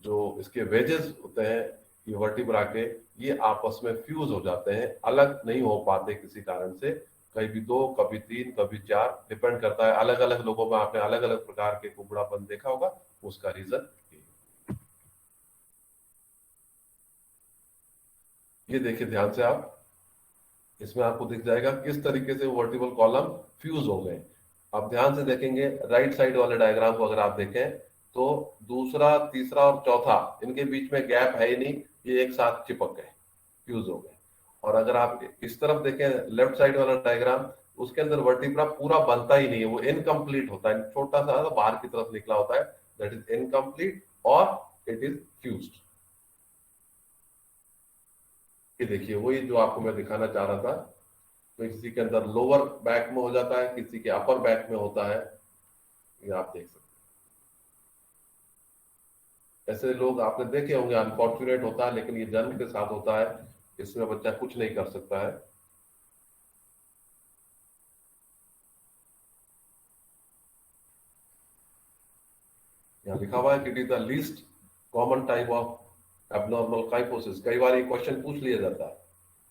जो इसके वेजेस होते हैं ये वर्टिब्रा के, ये आपस में फ्यूज हो जाते हैं, अलग नहीं हो पाते किसी कारण से। कभी दो, कभी तीन, कभी चार, डिपेंड करता है। अलग अलग लोगों में आपने अलग अलग प्रकार के कुबड़ापन देखा होगा, उसका रीजन ये देखिए ध्यान से आप, इसमें आपको दिख जाएगा किस तरीके से वर्टिबल कॉलम फ्यूज हो गए। आप ध्यान से देखेंगे राइट साइड वाले डायग्राम को, अगर आप देखें तो दूसरा, तीसरा और चौथा, इनके बीच में गैप है ही नहीं, ये एक साथ चिपक गए, फ्यूज हो गए। और अगर आप इस तरफ देखें लेफ्ट साइड वाला डायग्राम, उसके अंदर वर्टिब्रा पूरा बनता ही नहीं है, वो इनकम्प्लीट होता है, छोटा सा बाहर की तरफ निकला होता है, दैट इज इनकम्प्लीट और इट इज फ्यूज्ड। ये देखिए वही जो आपको मैं दिखाना चाह रहा था, तो किसी के अंदर लोअर बैक में हो जाता है, किसी के अपर बैक में होता है, ये आप देख सकते हैं। ऐसे लोग आपने देखे होंगे, अनफॉर्चुनेट होता है लेकिन ये जन्म के साथ होता है, इसमें बच्चा कुछ नहीं कर सकता है। यहाँ लिखा हुआ है कि it is the least common type of abnormal kyphosis. कई बार ये क्वेश्चन पूछ लिया जाता है,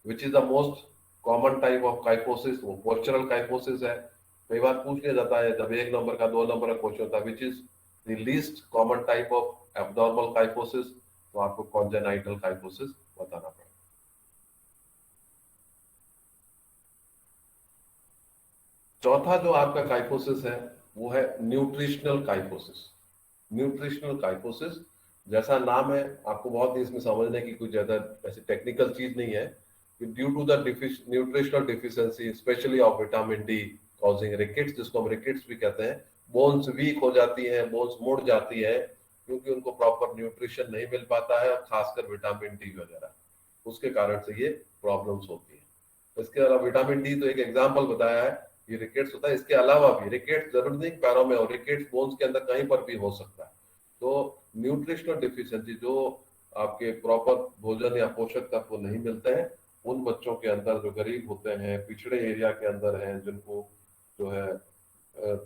which is the most common type of kyphosis, वो पोस्चरल काइफोसिस है। कई बार पूछ लिया जाता है, जब 1 नंबर का 2 नंबर का क्वेश्चन होता है, which is the least common type of abnormal kyphosis, तो आपको कॉन्जेनाइटल काइफोसिस बताना पड़ेगा। चौथा जो आपका काइफोसिस है वो है न्यूट्रिशनल काइफोसिस। न्यूट्रिशनल काइफोसिस, जैसा नाम है, आपको बहुत ही इसमें समझने की कोई ज्यादा ऐसी टेक्निकल चीज नहीं है। Due to the nutritional deficiency specially of vitamin D causing rickets, जिसको हम रिकेट्स भी कहते हैं, बोन्स वीक हो जाती है, बोन्स मुड़ जाती है, क्योंकि उनको प्रॉपर न्यूट्रिशन नहीं मिल पाता है, और खासकर विटामिन डी वगैरह, उसके कारण से ये प्रॉब्लम्स होती है। इसके अलावा विटामिन डी तो एक एग्जाम्पल बताया है, ये रिकेट्स होता है, इसके अलावा भी रिकेट्स जरूर नहीं पैरों में, और रिकेट्स बोन्स के अंदर कहीं पर भी हो सकता है। तो न्यूट्रिशनल डिफिशियंसी, जो आपके प्रॉपर भोजन या पोषक तत्व नहीं मिलते हैं, उन बच्चों के अंदर जो गरीब होते हैं, पिछड़े एरिया के अंदर हैं, जिनको जो है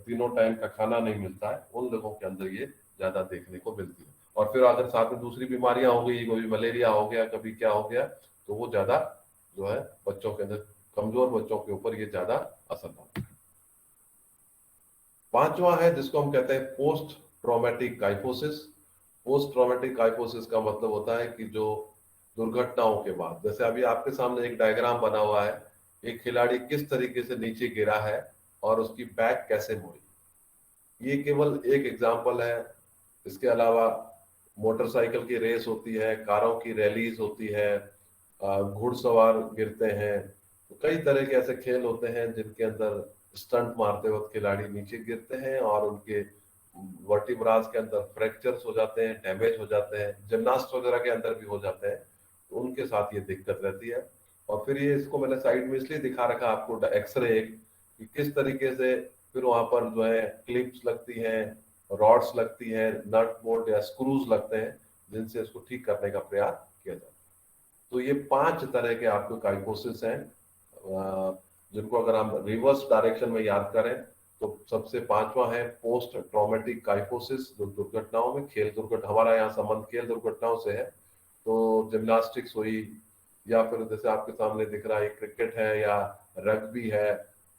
तीनों टाइम का खाना नहीं मिलता है, उन लोगों के अंदर ये ज्यादा देखने को मिलती है। और फिर अगर साथ में दूसरी बीमारियां हो गई, कभी मलेरिया हो गया, कभी क्या हो गया, तो वो ज्यादा जो है बच्चों के अंदर, कमजोर बच्चों के ऊपर ये ज्यादा असर डालता है। पांचवा है जिसको हम कहते हैं post traumatic kyphosis. Post traumatic kyphosis का मतलब होता है कि जो दुर्घटनाओं के बाद, जैसे अभी आपके सामने एक डायग्राम बना हुआ है, एक खिलाड़ी किस तरीके से नीचे गिरा है और उसकी बैक कैसे मुड़ी, ये केवल एक एग्जाम्पल है। इसके अलावा मोटरसाइकिल की रेस होती है, कारों की रैलीज होती है, घुड़सवार गिरते हैं, तो कई तरह के ऐसे खेल होते हैं जिनके अंदर स्टंट मारते वक्त खिलाड़ी नीचे गिरते हैं और उनके वर्टिब्रास के अंदर फ्रैक्चर्स हो जाते हैं, डैमेज हो जाते हैं, जिमनास्ट वगैरह के अंदर भी हो जाते हैं, तो उनके साथ ये दिक्कत रहती है। और फिर ये, इसको मैंने साइड में इसलिए दिखा रखा आपको एक्सरे, कि किस तरीके से फिर वहां पर जो है क्लिप्स लगती हैं, रॉड्स लगती हैं, नट बोल्ट या स्क्रूज लगते हैं, जिनसे इसको ठीक करने का प्रयास किया जाता है। तो ये 5 तरह के आपके काइफोसिस हैं, जिनको अगर हम रिवर्स डायरेक्शन में याद करें, तो सबसे पांचवा है पोस्ट ट्रॉमेटिक काइफोसिस, जो दुर्घटनाओं में, खेल दुर्घटना, हमारा यहाँ संबंध खेल दुर्घटनाओं से है, तो जिम्नास्टिक्स हुई, या फिर जैसे आपके सामने दिख रहा है क्रिकेट है, या रग्बी है,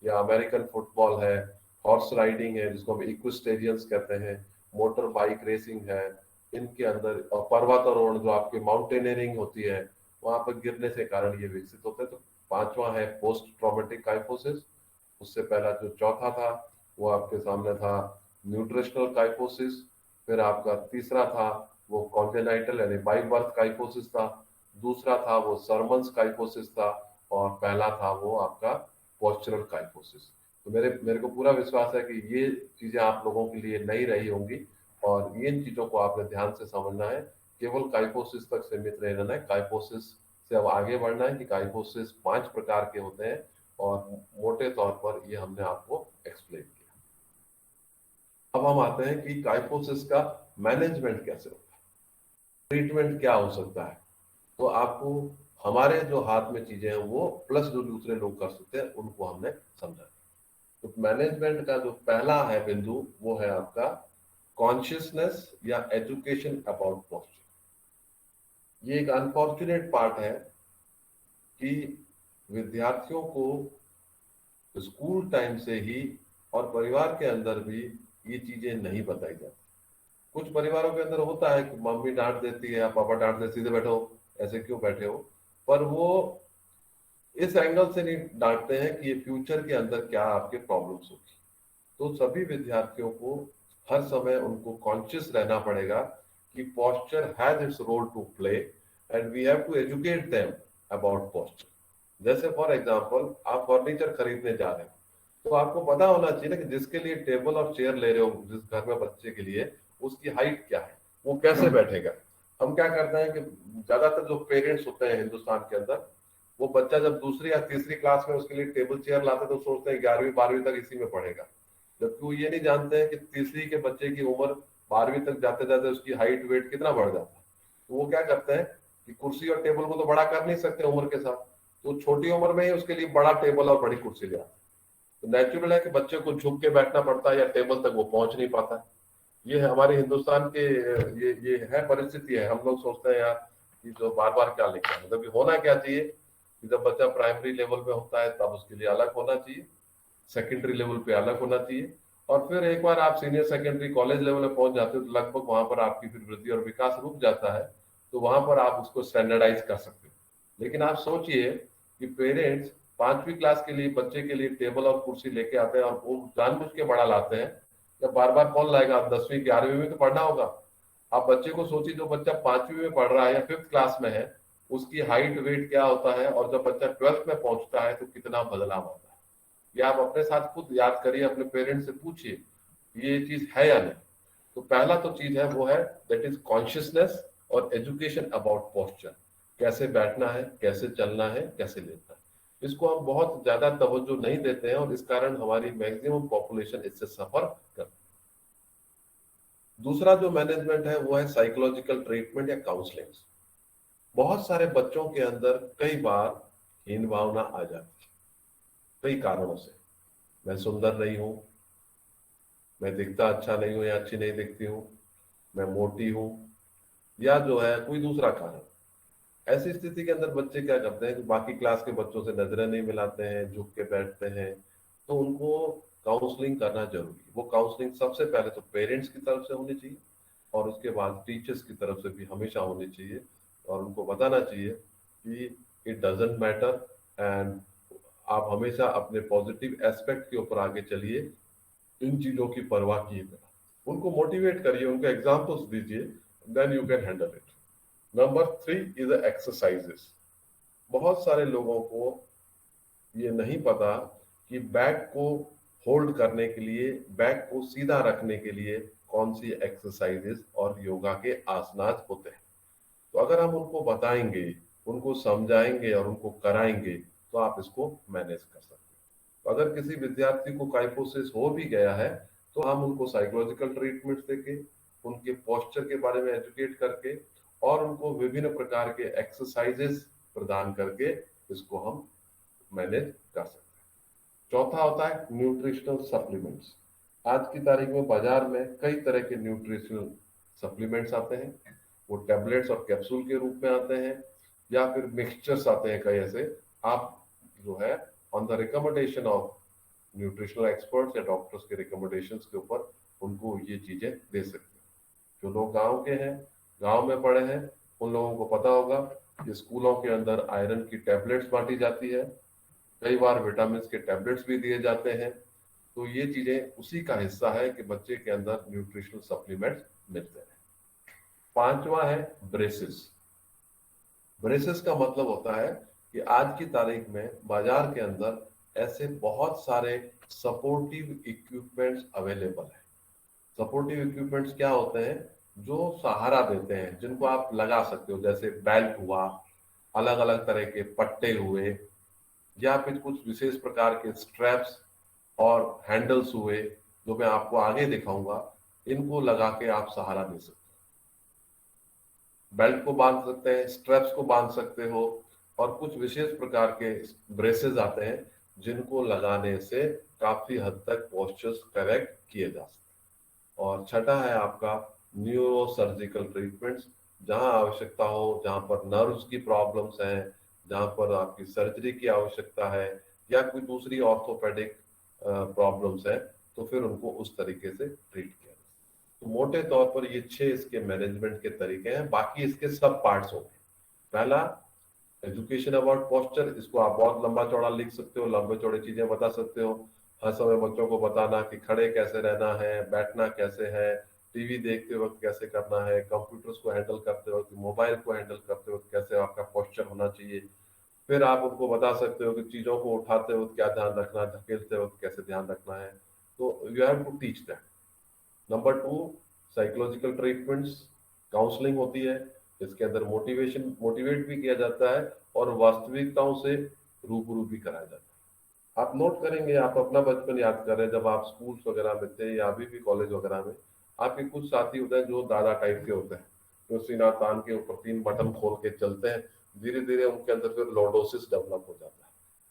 या अमेरिकन फुटबॉल है, हॉर्स राइडिंग है जिसको हम इक्विस्टेरियंस कहते हैं, मोटर बाइक रेसिंग है, इनके अंदर, और पर्वतारोहण जो आपके माउंटेनियरिंग होती है, वहां पर गिरने से कारण ये विकसित होते हैं। तो पांचवा है पोस्ट ट्रॉमेटिक काइफोसिस। उससे पहला जो चौथा था वो आपके सामने था न्यूट्रिशनल काइफोसिस। फिर आपका तीसरा था वो कॉन्जेनाइटल यानी बाई बर्थ काइफोसिस था। दूसरा था वो सरमन्स काइफोसिस था। और पहला था वो आपका पोस्चरल काइफोसिस। तो मेरे मेरे को पूरा विश्वास है कि ये चीजें आप लोगों के लिए नई रही होंगी, और इन चीजों को आपने ध्यान से समझना है। केवल काइफोसिस तक सीमित रहना है, काइफोसिस से अब आगे बढ़ना है कि काइफोसिस 5 प्रकार के होते हैं, और मोटे तौर पर ये हमने आपको एक्सप्लेन किया। अब हम आते हैं कि काइफोसिस का मैनेजमेंट कैसे होता है, ट्रीटमेंट क्या हो सकता है। तो आपको हमारे जो हाथ में चीजें हैं वो प्लस जो दूसरे लोग कर सकते हैं उनको हमने समझा। तो मैनेजमेंट का जो पहला है बिंदु वो है आपका कॉन्शियसनेस या एजुकेशन अबाउट पोस्चर। ये एक अनफॉर्चुनेट पार्ट है कि विद्यार्थियों को स्कूल टाइम से ही और परिवार के अंदर भी ये चीजें नहीं बताई जाती। कुछ परिवारों के अंदर होता है कि मम्मी डांट देती है या पापा डांट देते, सीधे बैठो, ऐसे क्यों बैठे हो, पर वो इस एंगल से नहीं डांटते हैं कि ये फ्यूचर के अंदर क्या आपके प्रॉब्लम्स होगी। तो सभी विद्यार्थियों को हर समय उनको कॉन्शियस रहना पड़ेगा कि posture has its role to play and we have to educate them about posture. जैसे फॉर एग्जांपल आप फर्नीचर खरीदने जा रहे हैं, तो आपको पता होना चाहिए ना कि जिसके लिए टेबल और चेयर ले रहे हो, जिस घर में बच्चे के लिए, उसकी हाइट क्या है, वो कैसे बैठेगा। हम क्या करते हैं कि ज्यादातर जो पेरेंट्स होते हैं हिंदुस्तान के अंदर, वो बच्चा जब दूसरी या तीसरी क्लास में उसके लिए टेबल चेयर लाते तो सोचते हैं 11वीं 12वीं तक इसी में पढ़ेगा, जबकि वो ये नहीं जानते हैं कि तीसरी के बच्चे की उम्र 12वीं तक जाते जाते उसकी हाइट वेट कितना बढ़ जाता है। तो वो क्या करते हैं कि कुर्सी और टेबल को तो बड़ा कर नहीं सकते उम्र के साथ, तो छोटी उम्र में ही उसके लिए बड़ा टेबल और बड़ी कुर्सी ले आते हैं। तो नेचुरल है कि बच्चे को झुक के बैठना पड़ता है या टेबल तक वो पहुंच नहीं पाता है। ये है हमारे हिंदुस्तान के, ये है परिस्थिति है। हम लोग सोचते हैं यार कि जो बार बार क्या लिखा है, मतलब होना क्या चाहिए कि जब बच्चा प्राइमरी लेवल पे होता है तब उसके लिए अलग होना चाहिए, सेकेंडरी लेवल पे अलग होना चाहिए, और फिर एक बार आप सीनियर सेकेंडरी कॉलेज लेवल में पहुंच जाते हो तो लगभग वहां पर आपकी फिर वृद्धि और विकास रुक जाता है, तो वहां पर आप उसको स्टैंडर्डाइज कर सकते हो। लेकिन आप सोचिए कि पेरेंट्स 5वीं क्लास के लिए बच्चे के लिए टेबल और कुर्सी लेके आते हैं और वो जानबूझ के बड़ा लाते हैं। जब बार बार कौन लाएगा, आप 10वीं 11वीं में तो पढ़ना होगा। आप बच्चे को सोचिए, जो बच्चा 5वीं में पढ़ रहा है या 5th क्लास में है, उसकी हाइट वेट क्या होता है, और जब बच्चा 12th में पहुंचता है तो कितना बदलाव आता है। ये आप अपने साथ खुद याद करिए, अपने पेरेंट्स से पूछिए ये चीज है या नहीं। तो पहला तो चीज है वो है दैट इज कॉन्शियसनेस और एजुकेशन अबाउट पोस्चर, कैसे बैठना है, कैसे चलना है, कैसे लेटना है। इसको हम बहुत ज्यादा तवज्जो नहीं देते हैं और इस कारण हमारी मैक्सिमम पॉपुलेशन इससे सफर करती है। दूसरा जो मैनेजमेंट है वो है साइकोलॉजिकल ट्रीटमेंट या काउंसलिंग। बहुत सारे बच्चों के अंदर कई बार हीन भावना आ जाती है, कई कारणों से। मैं सुंदर नहीं हूँ, मैं दिखता अच्छा नहीं हूँ या अच्छी नहीं दिखती हूँ, मैं मोटी हूँ, या जो है कोई दूसरा कारण। ऐसी स्थिति के अंदर बच्चे क्या करते हैं कि बाकी क्लास के बच्चों से नजरें नहीं मिलाते हैं, झुक के बैठते हैं। तो उनको काउंसलिंग करना जरूरी है। वो काउंसलिंग सबसे पहले तो पेरेंट्स की तरफ से होनी चाहिए और उसके बाद टीचर्स की तरफ से भी हमेशा होनी चाहिए, और उनको बताना चाहिए कि इट डजेंट मैटर एंड आप हमेशा अपने पॉजिटिव एस्पेक्ट के ऊपर आगे चलिए, इन चीजों की परवाह किए बिना उनको मोटिवेट करिए, उनको एग्जाम्पल्स दीजिए, then you can handle it. Number 3 is exercises. बहुत सारे लोगों को ये नहीं पता कि बैक को होल्ड करने के लिए, बैक को सीधा रखने के लिए कौन सी एक्सरसाइजेस और योगा के आसनास होते हैं। तो अगर हम उनको बताएंगे, उनको समझाएंगे और उनको कराएंगे तो आप इसको मैनेज कर सकते हैं। तो अगर किसी विद्यार्थी को काइफोसिस हो भी गया है तो हम उनको साइकोलॉजिकल ट्रीटमेंट देके, उनके पोस्चर के बारे में एजुकेट करके और उनको विभिन्न प्रकार के एक्सरसाइजेस प्रदान करके इसको हम मैनेज कर सकते हैं। चौथा होता है न्यूट्रिशनल सप्लीमेंट्स। आज की तारीख में बाजार में कई तरह के न्यूट्रिशनल सप्लीमेंट्स आते हैं। वो टैबलेट्स और कैप्सूल के रूप में आते हैं या फिर मिक्सचर्स आते हैं कई ऐसे। आप जो है on the recommendation of nutritional experts या डॉक्टर्स के रिकमेंडेशंस के ऊपर उनको ये चीजें दे सकते हैं। जो लोग गांव के हैं, गांव में पढ़े हैं, उन लोगों को पता होगा कि स्कूलों के अंदर आयरन की टैबलेट्स बांटी जाती है, कई बार विटामिन के टैबलेट्स भी दिए जाते हैं। तो ये चीजें उसी का हिस्सा है कि बच्चे के अंदर न्यूट्रिशनल सप्लीमेंट्स मिलते हैं। पांचवा है ब्रेसेस। ब्रेसेस का मतलब होता है कि आज की तारीख में बाजार के अंदर ऐसे बहुत सारे सपोर्टिव इक्विपमेंट्स अवेलेबल है। सपोर्टिव इक्विपमेंट्स क्या होते हैं, जो सहारा देते हैं, जिनको आप लगा सकते हो, जैसे बेल्ट हुआ, अलग अलग तरह के पट्टे हुए, या फिर कुछ विशेष प्रकार के स्ट्रैप्स और हैंडल्स हुए जो मैं आपको आगे दिखाऊंगा, इनको लगा के आप सहारा दे सकते हो। बेल्ट को बांध सकते हैं, स्ट्रैप्स को बांध सकते हो, और कुछ विशेष प्रकार के ब्रेसेस आते हैं जिनको लगाने से काफी हद तक पोस्चर्स करेक्ट किए जा सकते हैं। और छठा है आपका न्यूरो सर्जिकल ट्रीटमेंट्स, जहां आवश्यकता हो, जहां पर नर्व्स की प्रॉब्लम्स हैं, जहां पर आपकी सर्जरी की आवश्यकता है या कोई दूसरी ऑर्थोपेडिक प्रॉब्लम्स है, तो फिर उनको उस तरीके से ट्रीट किया। तो मोटे तौर पर ये 6 इसके मैनेजमेंट के तरीके हैं। बाकी इसके सब पार्ट्स होंगे। पहला, एजुकेशन अबाउट पोस्चर, इसको आप बहुत लंबा चौड़ा लिख सकते हो, लंबे चौड़े चीजें बता सकते हो। हर समय बच्चों को बताना कि खड़े कैसे रहना है, बैठना कैसे है, टीवी देखते वक्त कैसे करना है, कंप्यूटर्स को हैंडल करते वक्त, मोबाइल को हैंडल करते वक्त कैसे आपका पोस्चर होना चाहिए। फिर आप उनको बता सकते हो कि चीजों को उठाते वक्त क्या ध्यान रखना है, धकेलते वक्त कैसे ध्यान रखना है। तो you have to teach that. Number 2, psychological treatments, counselling होती है। इसके अंदर मोटिवेट भी किया जाता है और वास्तविकताओं से रूबरू भी कराया जाता है। आप नोट करेंगे, आप अपना बचपन याद कर रहे हैं, जब आप स्कूल्स वगैरह में थे या अभी भी कॉलेज वगैरह में, आपके कुछ साथी होते हैं जो दादा टाइप के होते हैं, जो सीना तान के ऊपर 3 बटन खोल के चलते हैं। धीरे धीरे उनके अंदर फिर लॉर्डोसिस डेवलप हो जाता है।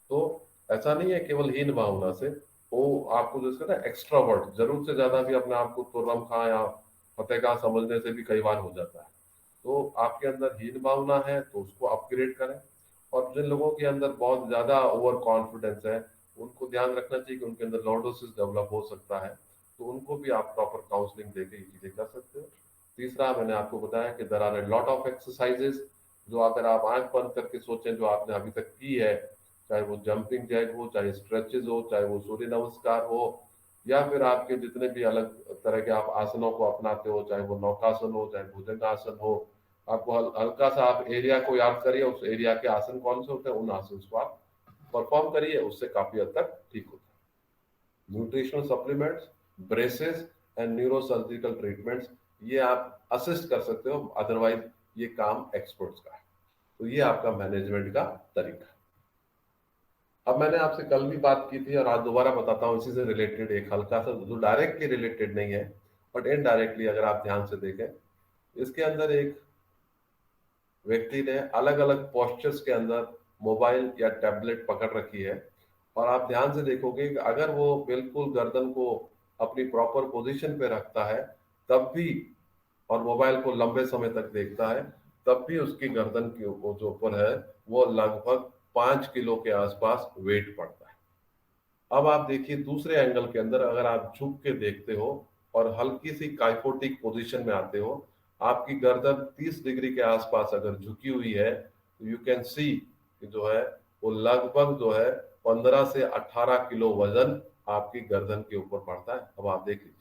तो ऐसा नहीं है केवल हीन भावना से, वो आपको जैसे ना एक्स्ट्रावर्ट, जरूरत से ज्यादा भी अपने आप को तुर्रम खां या फतेह खां समझने से भी कई बार हो जाता है। तो आपके अंदर हीन भावना है तो उसको अपग्रेड करें। और जिन लोगों के अंदर बहुत ज्यादा ओवर कॉन्फिडेंस है, उनको ध्यान रखना चाहिए कि उनके अंदर लॉर्डोसिस डेवलप हो सकता है, तो उनको भी आप प्रॉपर काउंसलिंग देके ये चीजें कर सकते हो। तीसरा, मैंने आपको बताया कि there are a lot of exercises, जो अगर आप आंख बंद करके सोचें जो आपने अभी तक की है, चाहे वो जंपिंग जैक हो, चाहे स्ट्रेचेज हो, चाहे वो सूर्य नमस्कार हो, या फिर आपके जितने भी अलग तरह के आप आसनों को अपनाते हो, चाहे वो नौकासन हो, चाहे भुजंगासन हो, आपको हल्का सा आप एरिया को याद करिए, उस एरिया के आसन कौन से होते हैं, उन आसन को आप परफॉर्म करिए, उससे काफी हद तक ठीक होता है। Nutritional supplements, braces and neurosurgical treatments, ये आप असिस्ट कर सकते हो, अदरवाइज ये काम एक्सपर्ट्स का है। तो ये आपका मैनेजमेंट का तरीका है। अब मैंने आपसे कल भी बात की थी और आज दोबारा बताता हूँ, इसी से रिलेटेड एक हल्का सा, जो डायरेक्टली रिलेटेड नहीं है बट इनडायरेक्टली अगर आप ध्यान से देखें, इसके अंदर एक व्यक्ति ने अलग अलग पोस्चर्स के अंदर मोबाइल या टैबलेट पकड़ रखी है, और आप ध्यान से देखोगे कि अगर वो बिल्कुल गर्दन को अपनी प्रॉपर पोजीशन पे रखता है तब भी, और मोबाइल को लंबे समय तक देखता है, तब भी उसकी गर्दन के जो ऊपर है वो लगभग 5 किलो के आसपास वेट पड़ता है। अब आप देखिए दूसरे एंगल के अंदर, अगर आप झुक के देखते हो और हल्की सी काइफोटिक पोजीशन में आते हो, आपकी गर्दन 30 डिग्री के आसपास अगर झुकी हुई है, तो यू कैन सी कि जो है वो लगभग जो है 15 से 18 किलो वजन आपकी गर्दन के ऊपर पड़ता है। अब आप देख लीजिए,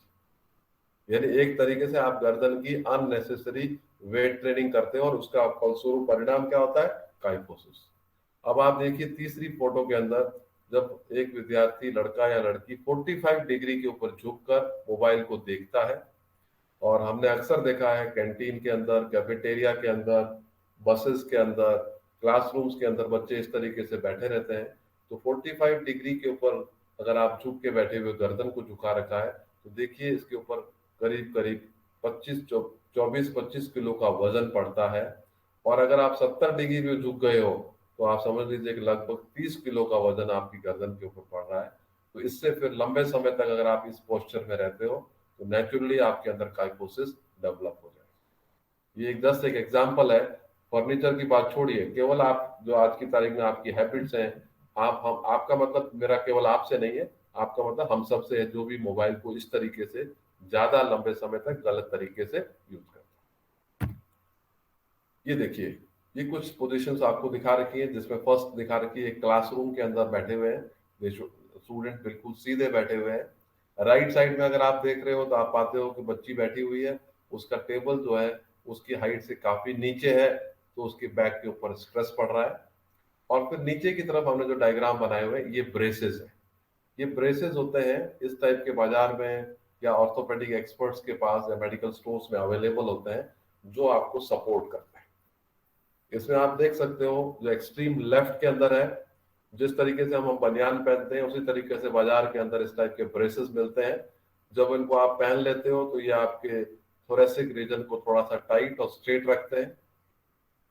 यानी एक तरीके से आप गर्दन की अननेसेसरी वेट ट्रेनिंग करते हो और उसका फलस्वरूप परिणाम क्या होता है, काइफोसिस। अब आप देखिए तीसरी फोटो के अंदर, जब एक विद्यार्थी, लड़का या लड़की 45 डिग्री के ऊपर झुककर मोबाइल को देखता है, और हमने अक्सर देखा है कैंटीन के अंदर, कैफेटेरिया के अंदर, बसेस के अंदर, क्लासरूम्स के अंदर बच्चे इस तरीके से बैठे रहते हैं। तो 45 डिग्री के ऊपर अगर आप झुक के बैठे हुए गर्दन को झुका रखा है, तो देखिए इसके ऊपर करीब करीब 24-25 किलो का वजन पड़ता है। और अगर आप 70 डिग्री में झुक गए हो, तो आप समझ लीजिए कि लगभग 30 किलो का वजन आपकी गर्दन के ऊपर पड़ रहा है। तो इससे फिर लंबे समय तक अगर आप इस पोस्चर में रहते हो, तो नेचुरली आपके अंदर काइफोसिस डेवलप हो जाएगा। ये एक एग्जांपल है। फर्नीचर की बात छोड़िए, केवल आप जो आज की तारीख में आपकी हैबिट्स हैं, आप हम आपका मतलब मेरा केवल आपसे नहीं है, आपका मतलब हम सब से है, जो भी मोबाइल को इस तरीके से ज्यादा लंबे समय तक गलत तरीके से यूज करता है। ये देखिए, ये कुछ पोजीशंस आपको दिखा रखी है, जिसमें फर्स्ट दिखा रखी है क्लासरूम के अंदर बैठे हुए हैं, स्टूडेंट बिल्कुल सीधे बैठे हुए हैं। राइट साइड में अगर आप देख रहे हो तो आप पाते हो कि बच्ची बैठी हुई है, उसका टेबल जो है उसकी हाइट से काफी नीचे है, तो उसके बैक के ऊपर स्ट्रेस पड़ रहा है। और फिर नीचे की तरफ हमने जो डायग्राम बनाए हुए हैं, ये ब्रेसेस है। ये ब्रेसेस होते हैं इस टाइप के बाजार में या ऑर्थोपेडिक एक्सपर्ट्स के पास या मेडिकल स्टोर्स में अवेलेबल होते हैं, जो आपको सपोर्ट करते हैं। इसमें आप देख सकते हो जो एक्सट्रीम लेफ्ट के अंदर है, जिस तरीके से हम बनियान पहनते हैं उसी तरीके से बाजार के अंदर इस टाइप के ब्रेसेस मिलते हैं। जब इनको आप पहन लेते हो तो ये आपके थोरेसिक रीजन को थोड़ा सा टाइट और स्ट्रेट रखते हैं।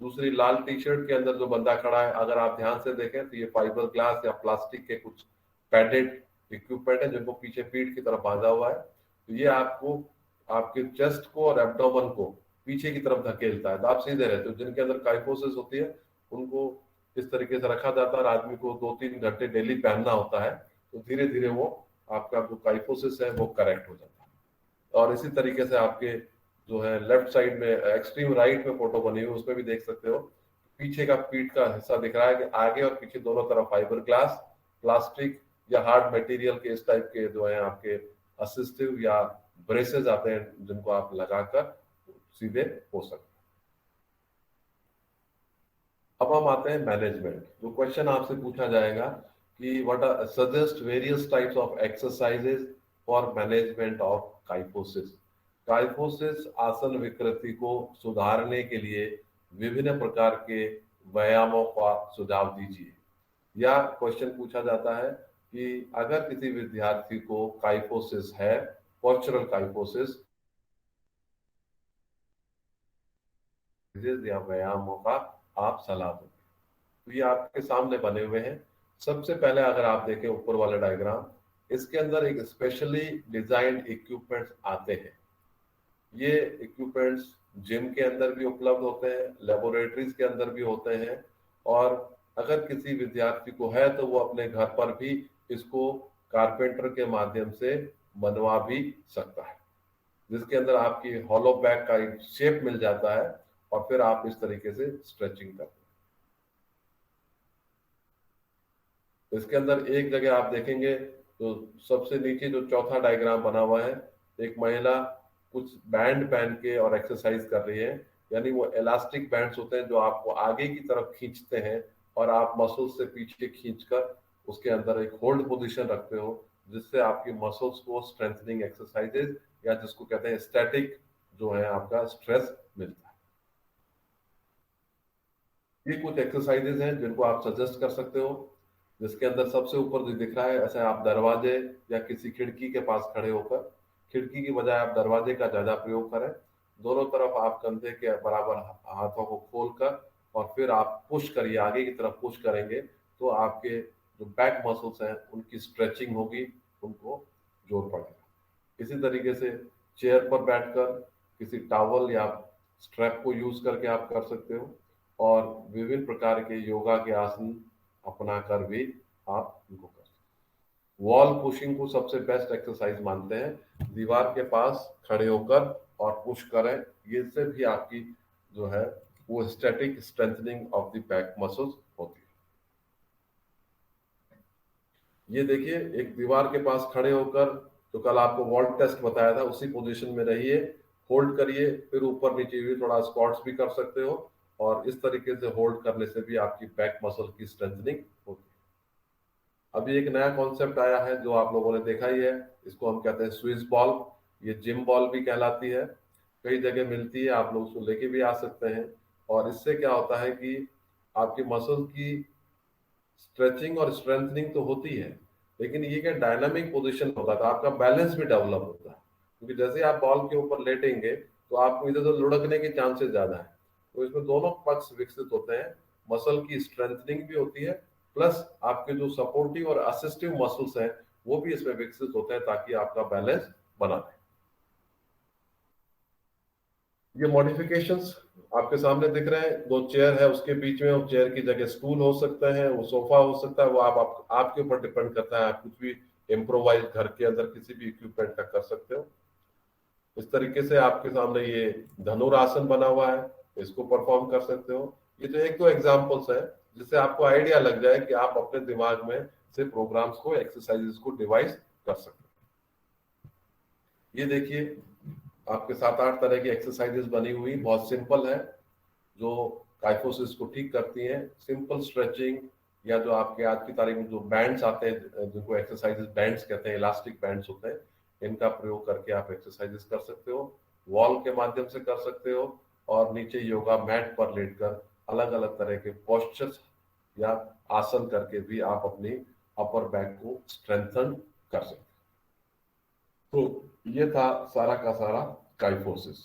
दूसरी लाल टी शर्ट के अंदर जो बंदा खड़ा है, अगर आप ध्यान से देखें तो ये फाइबर ग्लास या प्लास्टिक के कुछ पैडेड इक्विपमेंट है जिनको पीछे पीठ की तरफ बांधा हुआ है। तो ये आपको आपके चेस्ट को और एब्डोमेन को पीछे की तरफ धकेलता है, तो आप सीधे रहते हो। जिनके अंदर काइफोसिस होती है उनको इस तरीके से रखा जाता है और आदमी को 2-3 घंटे डेली पहनना होता है, तो धीरे धीरे वो आपका जो काइफोसिस है वो करेक्ट हो जाता है। और इसी तरीके से आपके जो है लेफ्ट साइड में एक्सट्रीम राइट में फोटो बनी हुई उसमें भी देख सकते हो, पीछे का पीठ का हिस्सा दिख रहा है कि आगे और पीछे दोनों तरफ फाइबर ग्लास, प्लास्टिक या हार्ड मटेरियल के इस टाइप के जो है आपके असिस्टिव या ब्रेसेस आते हैं जिनको आप लगाकर सीधे हो सकते हैं। अब हम आते हैं मैनेजमेंट। जो क्वेश्चन आपसे पूछा जाएगा कि what are suggest various types of exercises for management of kyphosis. Kyphosis आसन विकृति को सुधारने के लिए विभिन्न प्रकार के व्यायामों का सुझाव दीजिए। या क्वेश्चन पूछा जाता है कि अगर किसी विद्यार्थी को काइफोसिस है, पोस्चरल काइफोसिस, या व्यायामों का आप सलाह दो। तो ये आपके सामने बने हुए हैं। सबसे पहले अगर आप देखें ऊपर वाले डायग्राम, इसके अंदर एक स्पेशली डिजाइंड इक्विपमेंट्स आते हैं। ये इक्विपमेंट्स जिम के अंदर भी उपलब्ध होते हैं, लेबोरेटरीज के अंदर भी होते हैं, और अगर किसी विद्यार्थी को है तो वो अपने घर पर भी इसको कारपेंटर के माध्यम से बनवा भी सकता है, जिसके अंदर आपकी हॉलो बैग का एक शेप मिल जाता है और फिर आप इस तरीके से स्ट्रेचिंग करते हैं। इसके अंदर एक जगह आप देखेंगे तो सबसे नीचे जो चौथा डायग्राम बना हुआ है, एक महिला कुछ बैंड पहन के और एक्सरसाइज कर रही है। यानी वो इलास्टिक बैंड्स होते हैं जो आपको आगे की तरफ खींचते हैं और आप मसल्स से पीछे खींचकर उसके अंदर एक होल्ड पोजीशन रखते हो, जिससे आपकी मसल्स को स्ट्रेंथनिंग एक्सरसाइजेज या जिसको कहते हैं स्टैटिक जो है आपका स्ट्रेस मिलता है। ये कुछ एक्सरसाइजेज हैं जिनको आप सजेस्ट कर सकते हो। जिसके अंदर सबसे ऊपर जो दिख रहा है, ऐसे आप दरवाजे या किसी खिड़की के पास खड़े होकर, खिड़की की बजाय आप दरवाजे का ज्यादा प्रयोग करें। दोनों तरफ आप कंधे के बराबर हाथों को खोलकर और फिर आप पुश करिए, आगे की तरफ पुश करेंगे तो आपके जो बैक मसल्स हैं उनकी स्ट्रेचिंग होगी, उनको जोर पड़ेगा। इसी तरीके से चेयर पर बैठकर किसी टॉवल या स्ट्रैप को यूज करके आप कर सकते हो, और विभिन्न प्रकार के योगा के आसन अपना कर भी आप इनको कर सकते हैं। वॉल पुशिंग को सबसे बेस्ट एक्सरसाइज मानते हैं। दीवार के पास खड़े होकर और पुश करें, ये से भी आपकी जो है वो static strengthening of the back muscles होती है। ये देखिए, एक दीवार के पास खड़े होकर जो कल आपको वॉल्ट टेस्ट बताया था उसी पोजीशन में रहिए, होल्ड करिए, फिर ऊपर नीचे भी थोड़ा स्क्वाट्स भी कर सकते हो, और इस तरीके से होल्ड करने से भी आपकी बैक मसल की स्ट्रेंथनिंग होती है। अभी एक नया कॉन्सेप्ट आया है जो आप लोगों ने देखा ही है, इसको हम कहते हैं स्विस बॉल। ये जिम बॉल भी कहलाती है, कई जगह मिलती है, आप लोग उसको लेके भी आ सकते हैं। और इससे क्या होता है कि आपकी मसल की स्ट्रेचिंग और स्ट्रेंथनिंग तो होती है, लेकिन ये क्या डायनामिक पोजीशन होता है, तो आपका बैलेंस भी डेवलप होता है। क्योंकि जैसे ही आप बॉल के ऊपर लेटेंगे तो आपको इधर उधर लुढ़कने के चांसेस ज्यादा है। तो इसमें दोनों पक्ष विकसित होते हैं, मसल की स्ट्रेंथनिंग भी होती है, प्लस आपके जो सपोर्टिव और असिस्टिव मसल्स हैं वो भी इसमें विकसित होते हैं, ताकि आपका बैलेंस बना रहे। ये मॉडिफिकेशंस आपके सामने दिख रहे हैं। दो चेयर है, उसके बीच में, उस चेयर की जगह स्टूल हो सकता है, वो सोफा हो सकता है, वो आपके ऊपर डिपेंड करता है। आप कुछ भी इम्प्रोवाइज घर के अंदर किसी भी इक्विपमेंट का कर सकते हो। इस तरीके से आपके सामने ये धनुरासन बना हुआ है, इसको परफॉर्म कर सकते हो। ये जो एक दो एग्जांपल्स है जिससे आपको आइडिया लग जाए कि आप अपने दिमाग में से प्रोग्राम्स को, एक्सरसाइजेस को डिवाइस कर सकते हो। ये देखिए, आपके 7-8 तरह की एक्सरसाइजेस बनी हुई, बहुत सिंपल है, जो काइफोसिस को ठीक करती हैं। सिंपल स्ट्रेचिंग, या जो आपके आज की तारीख में जो बैंड्स आते हैं जिनको एक्सरसाइजेस बैंड्स कहते हैं, इलास्टिक बैंड्स होते हैं, इनका प्रयोग करके आप एक्सरसाइजेस कर सकते हो। वॉल के माध्यम से कर सकते हो, और नीचे योगा मैट पर लेटकर अलग अलग तरह के पोस्चर्स या आसन करके भी आप अपनी अपर बैक को स्ट्रेंथन कर सकते हैं। तो ये था सारा का सारा काइफोसिस।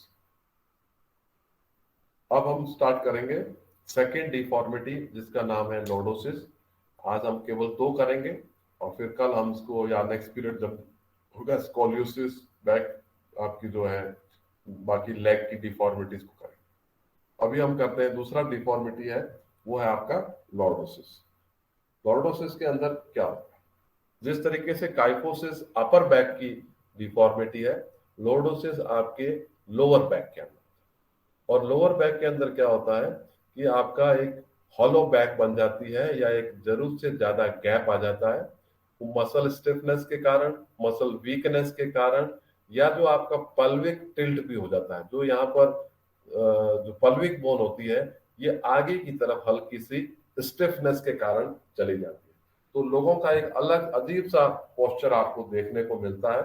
अब हम स्टार्ट करेंगे सेकेंड डिफॉर्मिटी जिसका नाम है लॉर्डोसिस। आज हम केवल 2 करेंगे और फिर कल हम इसको या नेक्स्ट पीरियड जब होगा स्कोलियोसिस, बैक आपकी जो है बाकी लेग की डिफॉर्मिटीज को करेंगे। अभी हम करते हैं दूसरा डिफॉर्मिटी है, वो है आपका लॉर्डोसिस। लॉर्डोसिस के अंदर क्या होता है? जिस तरीके से काइफोसिस अपर बैक की डिफॉर्मिटी है, लॉर्डोसिस आपके लोअर बैक के अंदर। और लोअर बैक के अंदर क्या होता है कि आपका एक हॉलो बैक बन जाती है या एक जरूरत से ज्यादा गैप आ जाता है, मसल स्टिफनेस के कारण, मसल वीकनेस के कारण, या जो आपका पल्विक टिल्ट भी हो जाता है। जो यहाँ पर जो पल्विक बोन होती है ये आगे की तरफ हल्की सी स्टिफनेस के कारण चली जाती है। तो लोगों का एक अलग अजीब सा पोस्चर आपको देखने को मिलता है।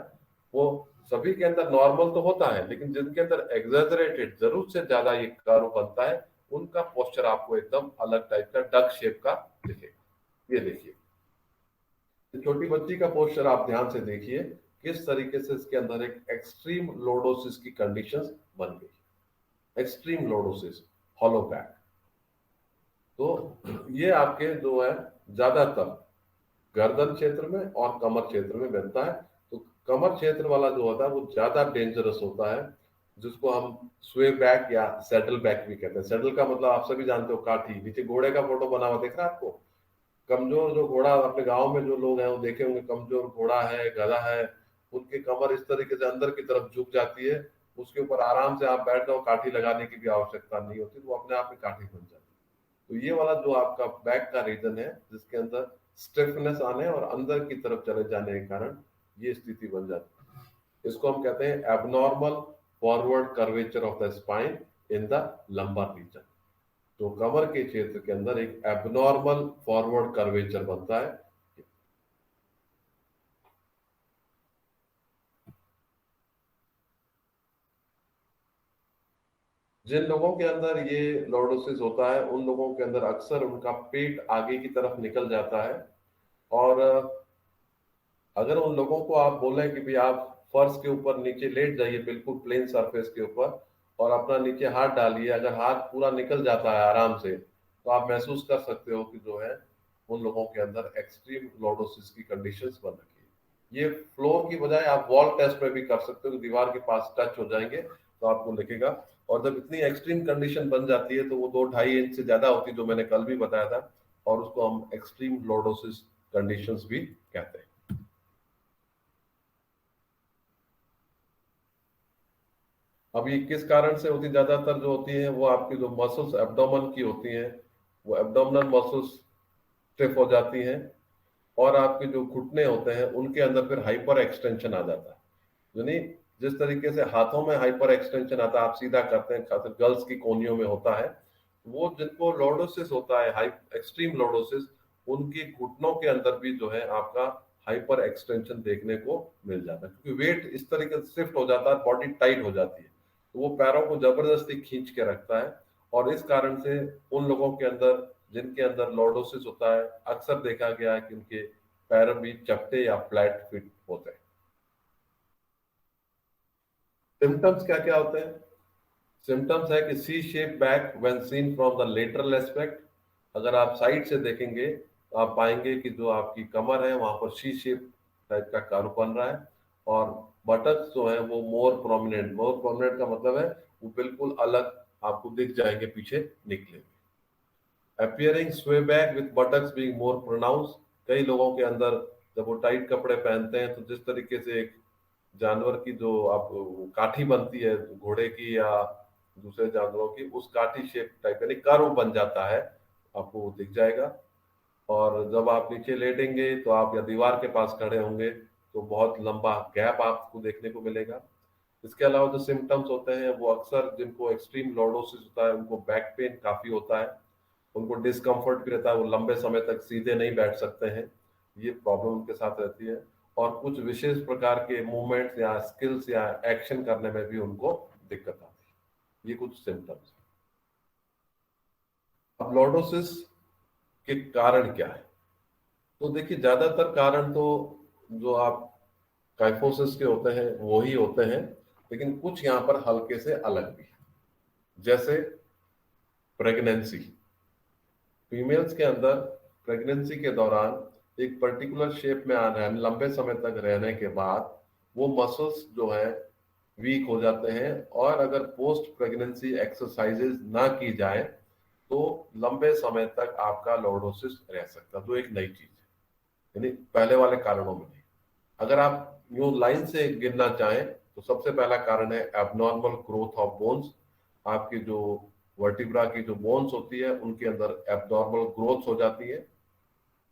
वो सभी के अंदर नॉर्मल तो होता है, लेकिन जिनके अंदर एग्जैजरेटेड जरूरत से ज्यादा ये कर्व बनता है, उनका पोस्चर आपको एकदम अलग टाइप का डक शेप का दिखेगा। ये देखिए, छोटी बच्ची का पोस्चर आप ध्यान से देखिए किस तरीके से इसके अंदर एक एक्सट्रीम लॉर्डोसिस की कंडीशंस बन गई। Extreme lordosis, hollow back. तो ये आपके जो है ज्यादातर गर्दन क्षेत्र में और कमर क्षेत्र में बनता है। तो कमर क्षेत्र वाला जो होता है वो ज्यादा डेंजरस होता है, जिसको हम स्वे बैक या सैडल बैक भी कहते हैं। सैडल का मतलब आप सभी जानते हो, काठी। नीचे घोड़े का फोटो बना हुआ दिख रहा है आपको? कमजोर जो घोड़ा, अपने गांव में जो लोग हैं वो देखे होंगे, कमजोर घोड़ा है, गधा है, उनकी कमर इस तरीके से अंदर की तरफ झुक जाती है, उसके ऊपर आराम से आप बैठ जाओ, काठी लगाने की भी आवश्यकता नहीं होती, तो वो अपने आप में काठी बन जाती है। तो ये वाला जो आपका बैक का रीजन है जिसके अंदर स्टिफनेस आने और अंदर की तरफ चले जाने के कारण ये स्थिति बन जाती है। इसको हम कहते हैं abnormal forward curvature of the spine in the lumbar region. तो कमर के क्षेत्र के अंदर एक एबनॉर्मल फॉरवर्ड कर्वेचर बनता है। जिन लोगों के अंदर ये लॉर्डोसिस होता है उन लोगों के अंदर अक्सर उनका पेट आगे की तरफ निकल जाता है। और अगर उन लोगों को आप बोलें कि भाई आप फर्श के ऊपर नीचे लेट जाइए, बिल्कुल प्लेन सरफेस के ऊपर, और अपना नीचे हाथ डालिए, अगर हाथ पूरा निकल जाता है आराम से, तो आप महसूस कर सकते हो कि जो है उन लोगों के अंदर एक्सट्रीम लॉर्डोसिस की कंडीशंस बन रखी है। ये फ्लोर की बजाय आप वॉल टेस्ट में भी कर सकते हो कि दीवार के पास टच हो जाएंगे तो आपको लिखेगा। और जब इतनी एक्सट्रीम कंडीशन बन जाती है तो वो 2-2.5 इंच से ज्यादा होती है, जो मैंने कल भी बताया था, और उसको हम एक्सट्रीम लॉर्डोसिस कंडीशंस भी कहते हैं। अब ये किस कारण से होती? ज्यादातर जो होती है वो आपकी जो मसल्स एब्डोमेन की होती हैं, वो एब्डोमिनल मसल्स स्टिफ हो जाती हैं, और आपके जो घुटने होते हैं उनके अंदर फिर हाइपर एक्सटेंशन आ जाता है। यानी जिस तरीके से हाथों में हाइपर एक्सटेंशन आता है, आप सीधा करते हैं, खासकर गर्ल्स की कोहनियों में होता है, वो जिनको लॉर्डोसिस होता है, हाई एक्सट्रीम लॉर्डोसिस, उनकी घुटनों के अंदर भी जो है आपका हाइपर एक्सटेंशन देखने को मिल जाता है, क्योंकि वेट इस तरीके से शिफ्ट हो जाता है, बॉडी टाइट हो जाती है, तो वो पैरों को जबरदस्ती खींच के रखता है। और इस कारण से उन लोगों के अंदर जिनके अंदर लॉर्डोसिस होता है, अक्सर देखा गया है कि उनके पैर भी चपटे या फ्लैट फिट होते हैं। सिम्टम्स क्या क्या होते हैं? सिम्टम्स है कि C shape back when seen from the lateral aspect. अगर आप साइड से देखेंगे तो आप पाएंगे कि जो आपकी कमर है वहां पर सी शेप टाइप का कर्व बन रहा है, और बटक्स जो है वो मोर प्रोमिनेंट का मतलब है वो बिल्कुल अलग आपको दिख जाएंगे, पीछे निकले। appearing sway back with buttocks being more pronounced। कई लोगों के अंदर जब वो टाइट कपड़े पहनते हैं तो जिस तरीके से एक जानवर की जो आप काठी बनती है घोड़े की या दूसरे जानवरों की, उस काठी शेप टाइप यानी कर्व बन जाता है, आपको वो दिख जाएगा। और जब आप नीचे लेटेंगे तो आप या दीवार के पास खड़े होंगे तो बहुत लंबा गैप आपको देखने को मिलेगा। इसके अलावा जो सिम्टम्स होते हैं वो अक्सर जिनको एक्सट्रीम लॉर्डोसिस होता है उनको बैक पेन काफी होता है, उनको डिस्कम्फर्ट भी रहता है, वो लंबे समय तक सीधे नहीं बैठ सकते हैं, ये प्रॉब्लम उनके साथ रहती है। और कुछ विशेष प्रकार के मूवमेंट्स या स्किल्स या एक्शन करने में भी उनको दिक्कत आती है। ये कुछ सिम्टम्स। अब लॉर्डोसिस कि कारण क्या है। तो देखिए ज्यादातर कारण तो जो आप काइफोसिस के होते हैं वो ही होते हैं, लेकिन कुछ यहाँ पर हल्के से अलग भी है। जैसे प्रेगनेंसी, फीमेल्स के अंदर प्रेगनेंसी के दौरान एक पर्टिकुलर शेप में आ रहे लंबे समय तक रहने के बाद वो मसल्स जो है वीक हो जाते हैं, और अगर पोस्ट प्रेगनेंसी एक्सरसाइजेज ना की जाए तो लंबे समय तक आपका लॉर्डोसिस रह सकता है। तो एक नई चीज है, यानी पहले वाले कारणों में नहीं। अगर आप यूं लाइन से गिनना चाहें तो सबसे पहला कारण है एबनॉर्मल ग्रोथ ऑफ बोन्स। आपकी जो वर्टिब्रा की जो बोन्स होती है उनके अंदर एबनॉर्मल ग्रोथ हो जाती है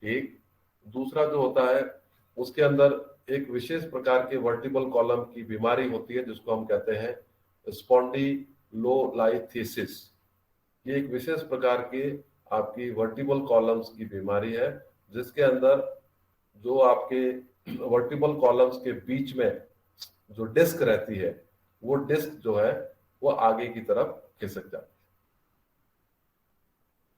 एक। दूसरा जो होता है उसके अंदर एक विशेष प्रकार के वर्टिबल कॉलम की बीमारी होती है जिसको हम कहते हैं स्पॉन्डिलोलाइथिसिस। ये एक विशेष प्रकार की आपकी वर्टिबल कॉलम्स की बीमारी है जिसके अंदर जो आपके वर्टिबल कॉलम्स के बीच में जो डिस्क रहती है वो डिस्क जो है वो आगे की तरफ खिसक जाती है।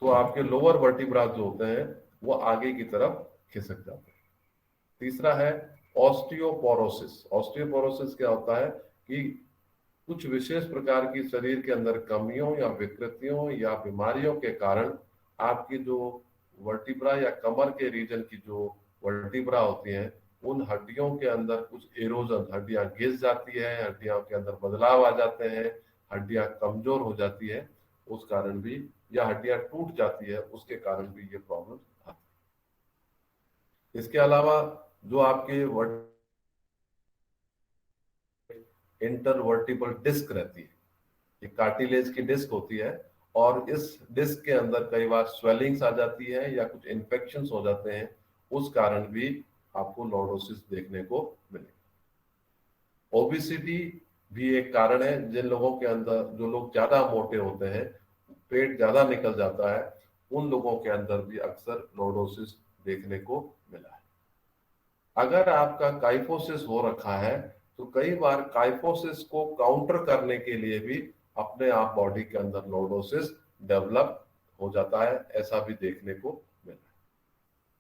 तो आपके लोअर वर्टिब्रा जो होते हैं वो आगे की तरफ खिसक जाते हैं। तीसरा है ऑस्टियोपोरोसिस। ऑस्टियोपोरोसिस क्या होता है कि कुछ विशेष प्रकार की शरीर के अंदर कमियों या विकृतियों या बीमारियों के कारण आपकी जो वर्टिब्रा या कमर के रीजन की जो वर्टिब्रा होती हैं उन हड्डियों के अंदर कुछ एरोजन, हड्डियां घिस जाती है, हड्डियों के अंदर बदलाव आ जाते हैं, हड्डियां कमजोर हो जाती है उस कारण भी, या हड्डियां टूट जाती है उसके कारण भी ये प्रॉब्लम आती है। इसके अलावा जो आपके इंटरवर्टिबल डिस्क रहती है, ये कार्टिलेज की डिस्क होती है, और इस डिस्क के अंदर कई बार स्वेलिंग्स आ जाती है या कुछ इन्फेक्शंस हो जाते हैं, उस कारण भी आपको लॉर्डोसिस देखने को मिलेगा। ओबिसिटी भी एक कारण है। जिन लोगों के अंदर, जो लोग ज्यादा मोटे होते हैं, पेट ज्यादा निकल जाता है, उन लोगों के अंदर भी अक्सर लॉर्डोसिस देखने को मिला है। अगर आपका काइफोसिस हो रखा है तो कई बार काइफोसिस को काउंटर करने के लिए भी अपने आप बॉडी के अंदर लॉर्डोसिस डेवलप हो जाता है, ऐसा भी देखने को मिला है।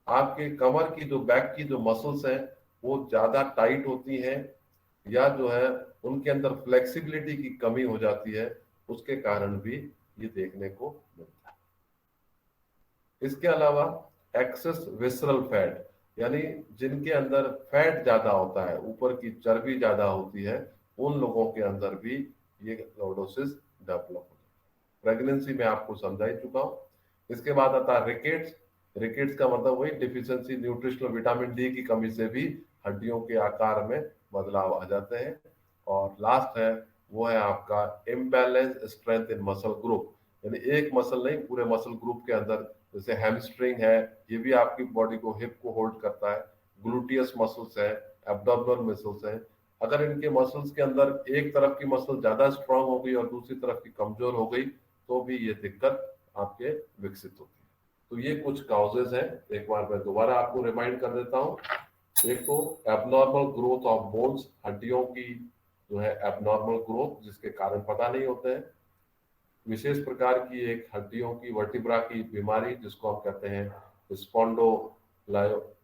आपके कमर की जो बैक की जो मसल्स हैं वो ज्यादा टाइट होती हैं, या जो है उनके अंदर फ्लेक्सिबिलिटी की कमी हो जाती है, उसके कारण भी ये देखने को मिलता है। इसके अलावा एक्सेस विसरल फैट, यानी जिनके अंदर फैट ज्यादा होता है, ऊपर की चर्बी ज्यादा होती है, उन लोगों के अंदर भी ये लॉर्डोसिस डेवलप होता है। प्रेगनेंसी में आपको समझा ही चुका हूं। इसके बाद आता है रिकेट्स। रिकेट्स का मतलब वही डिफिशियंसी न्यूट्रिशनल विटामिन डी की कमी से भी हड्डियों के आकार में बदलाव आ जाते हैं। और लास्ट है वो है आपका imbalance strength in muscle group, यानी एक मसल नहीं, पूरे मसल ग्रुप के अंदर, जैसे हैमस्ट्रिंग है, ये भी आपकी बॉडी को, हिप को होल्ड करता है, ग्लूटियस मसल्स है, एब्डोमिनल मसल्स है। अगर इनके मसल्स के अंदर एक तरफ की मसल ज्यादा स्ट्रांग हो गई और दूसरी तरफ की कमजोर हो गई तो भी ये दिक्कत आपके विकसित होती है। तो ये कुछ काउजेज हैं, एक बार मैं दोबारा आपको रिमाइंड कर देता हूँ। एक तो एबनॉर्मल ग्रोथ ऑफ बोन्स, हड्डियों की जो है एबनॉर्मल ग्रोथ जिसके कारण पता नहीं होते हैं। विशेष प्रकार की एक हड्डियों की वर्टिब्रा की बीमारी जिसको हम कहते हैं स्पॉन्डोलायो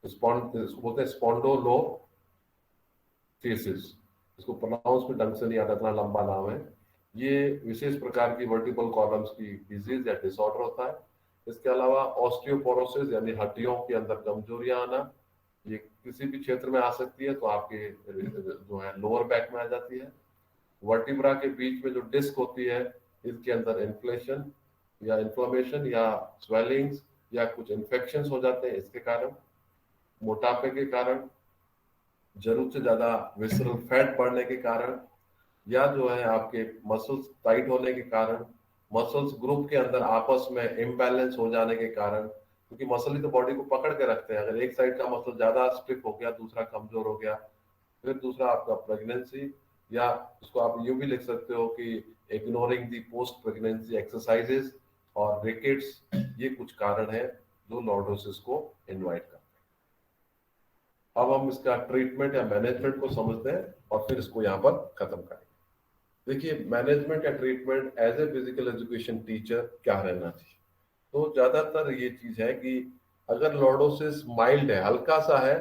इसको बोलते हैं स्पॉन्डोलोलिसिस। इसको प्रोनाउंस में ढंग से नहीं आता, इतना लंबा नाम है। ये विशेष प्रकार की वर्टिबल कॉलम्स की डिजीज या डिसऑर्डर होता है। इसके अलावा ऑस्टियोपोरोसिस यानी हड्डियों के अंदर कमजोरियां आना, ये किसी भी क्षेत्र में आ सकती है, तो आपके जो है लोअर बैक में आ जाती है। वर्टिब्रा के बीच में जो डिस्क होती है इसके अंदर इन्फ्लेशन या इन्फ्लेमेशन या स्वेलिंग्स या कुछ इन्फेक्शंस हो जाते हैं, इसके कारण, मोटापे के कारण, जरूरत से ज्यादा विसरल फैट बढ़ने के कारण, या जो है आपके मसल्स टाइट होने के कारण, मसल्स ग्रुप के अंदर आपस में इम्बैलेंस हो जाने के कारण, क्योंकि मसल ही तो बॉडी को पकड़ के रखते हैं। अगर एक साइड का मसल ज्यादा स्टिफ हो गया, दूसरा कमजोर हो गया, फिर दूसरा आपका प्रेगनेंसी, या उसको आप यूं भी लिख सकते हो कि इग्नोरिंग दी पोस्ट प्रेगनेंसी एक्सरसाइजेस और रिकेट्स, ये कुछ कारण है जो लॉर्डोसिस को इनवाइट करते हैं। अब हम इसका ट्रीटमेंट या मैनेजमेंट को समझते हैं और फिर इसको यहाँ पर खत्म करेंगे। देखिए मैनेजमेंट या treatment as a physical education teacher क्या रहना चाहिए। तो ज्यादातर ये चीज है कि अगर लॉर्डोसिस माइल्ड है, हल्का सा है,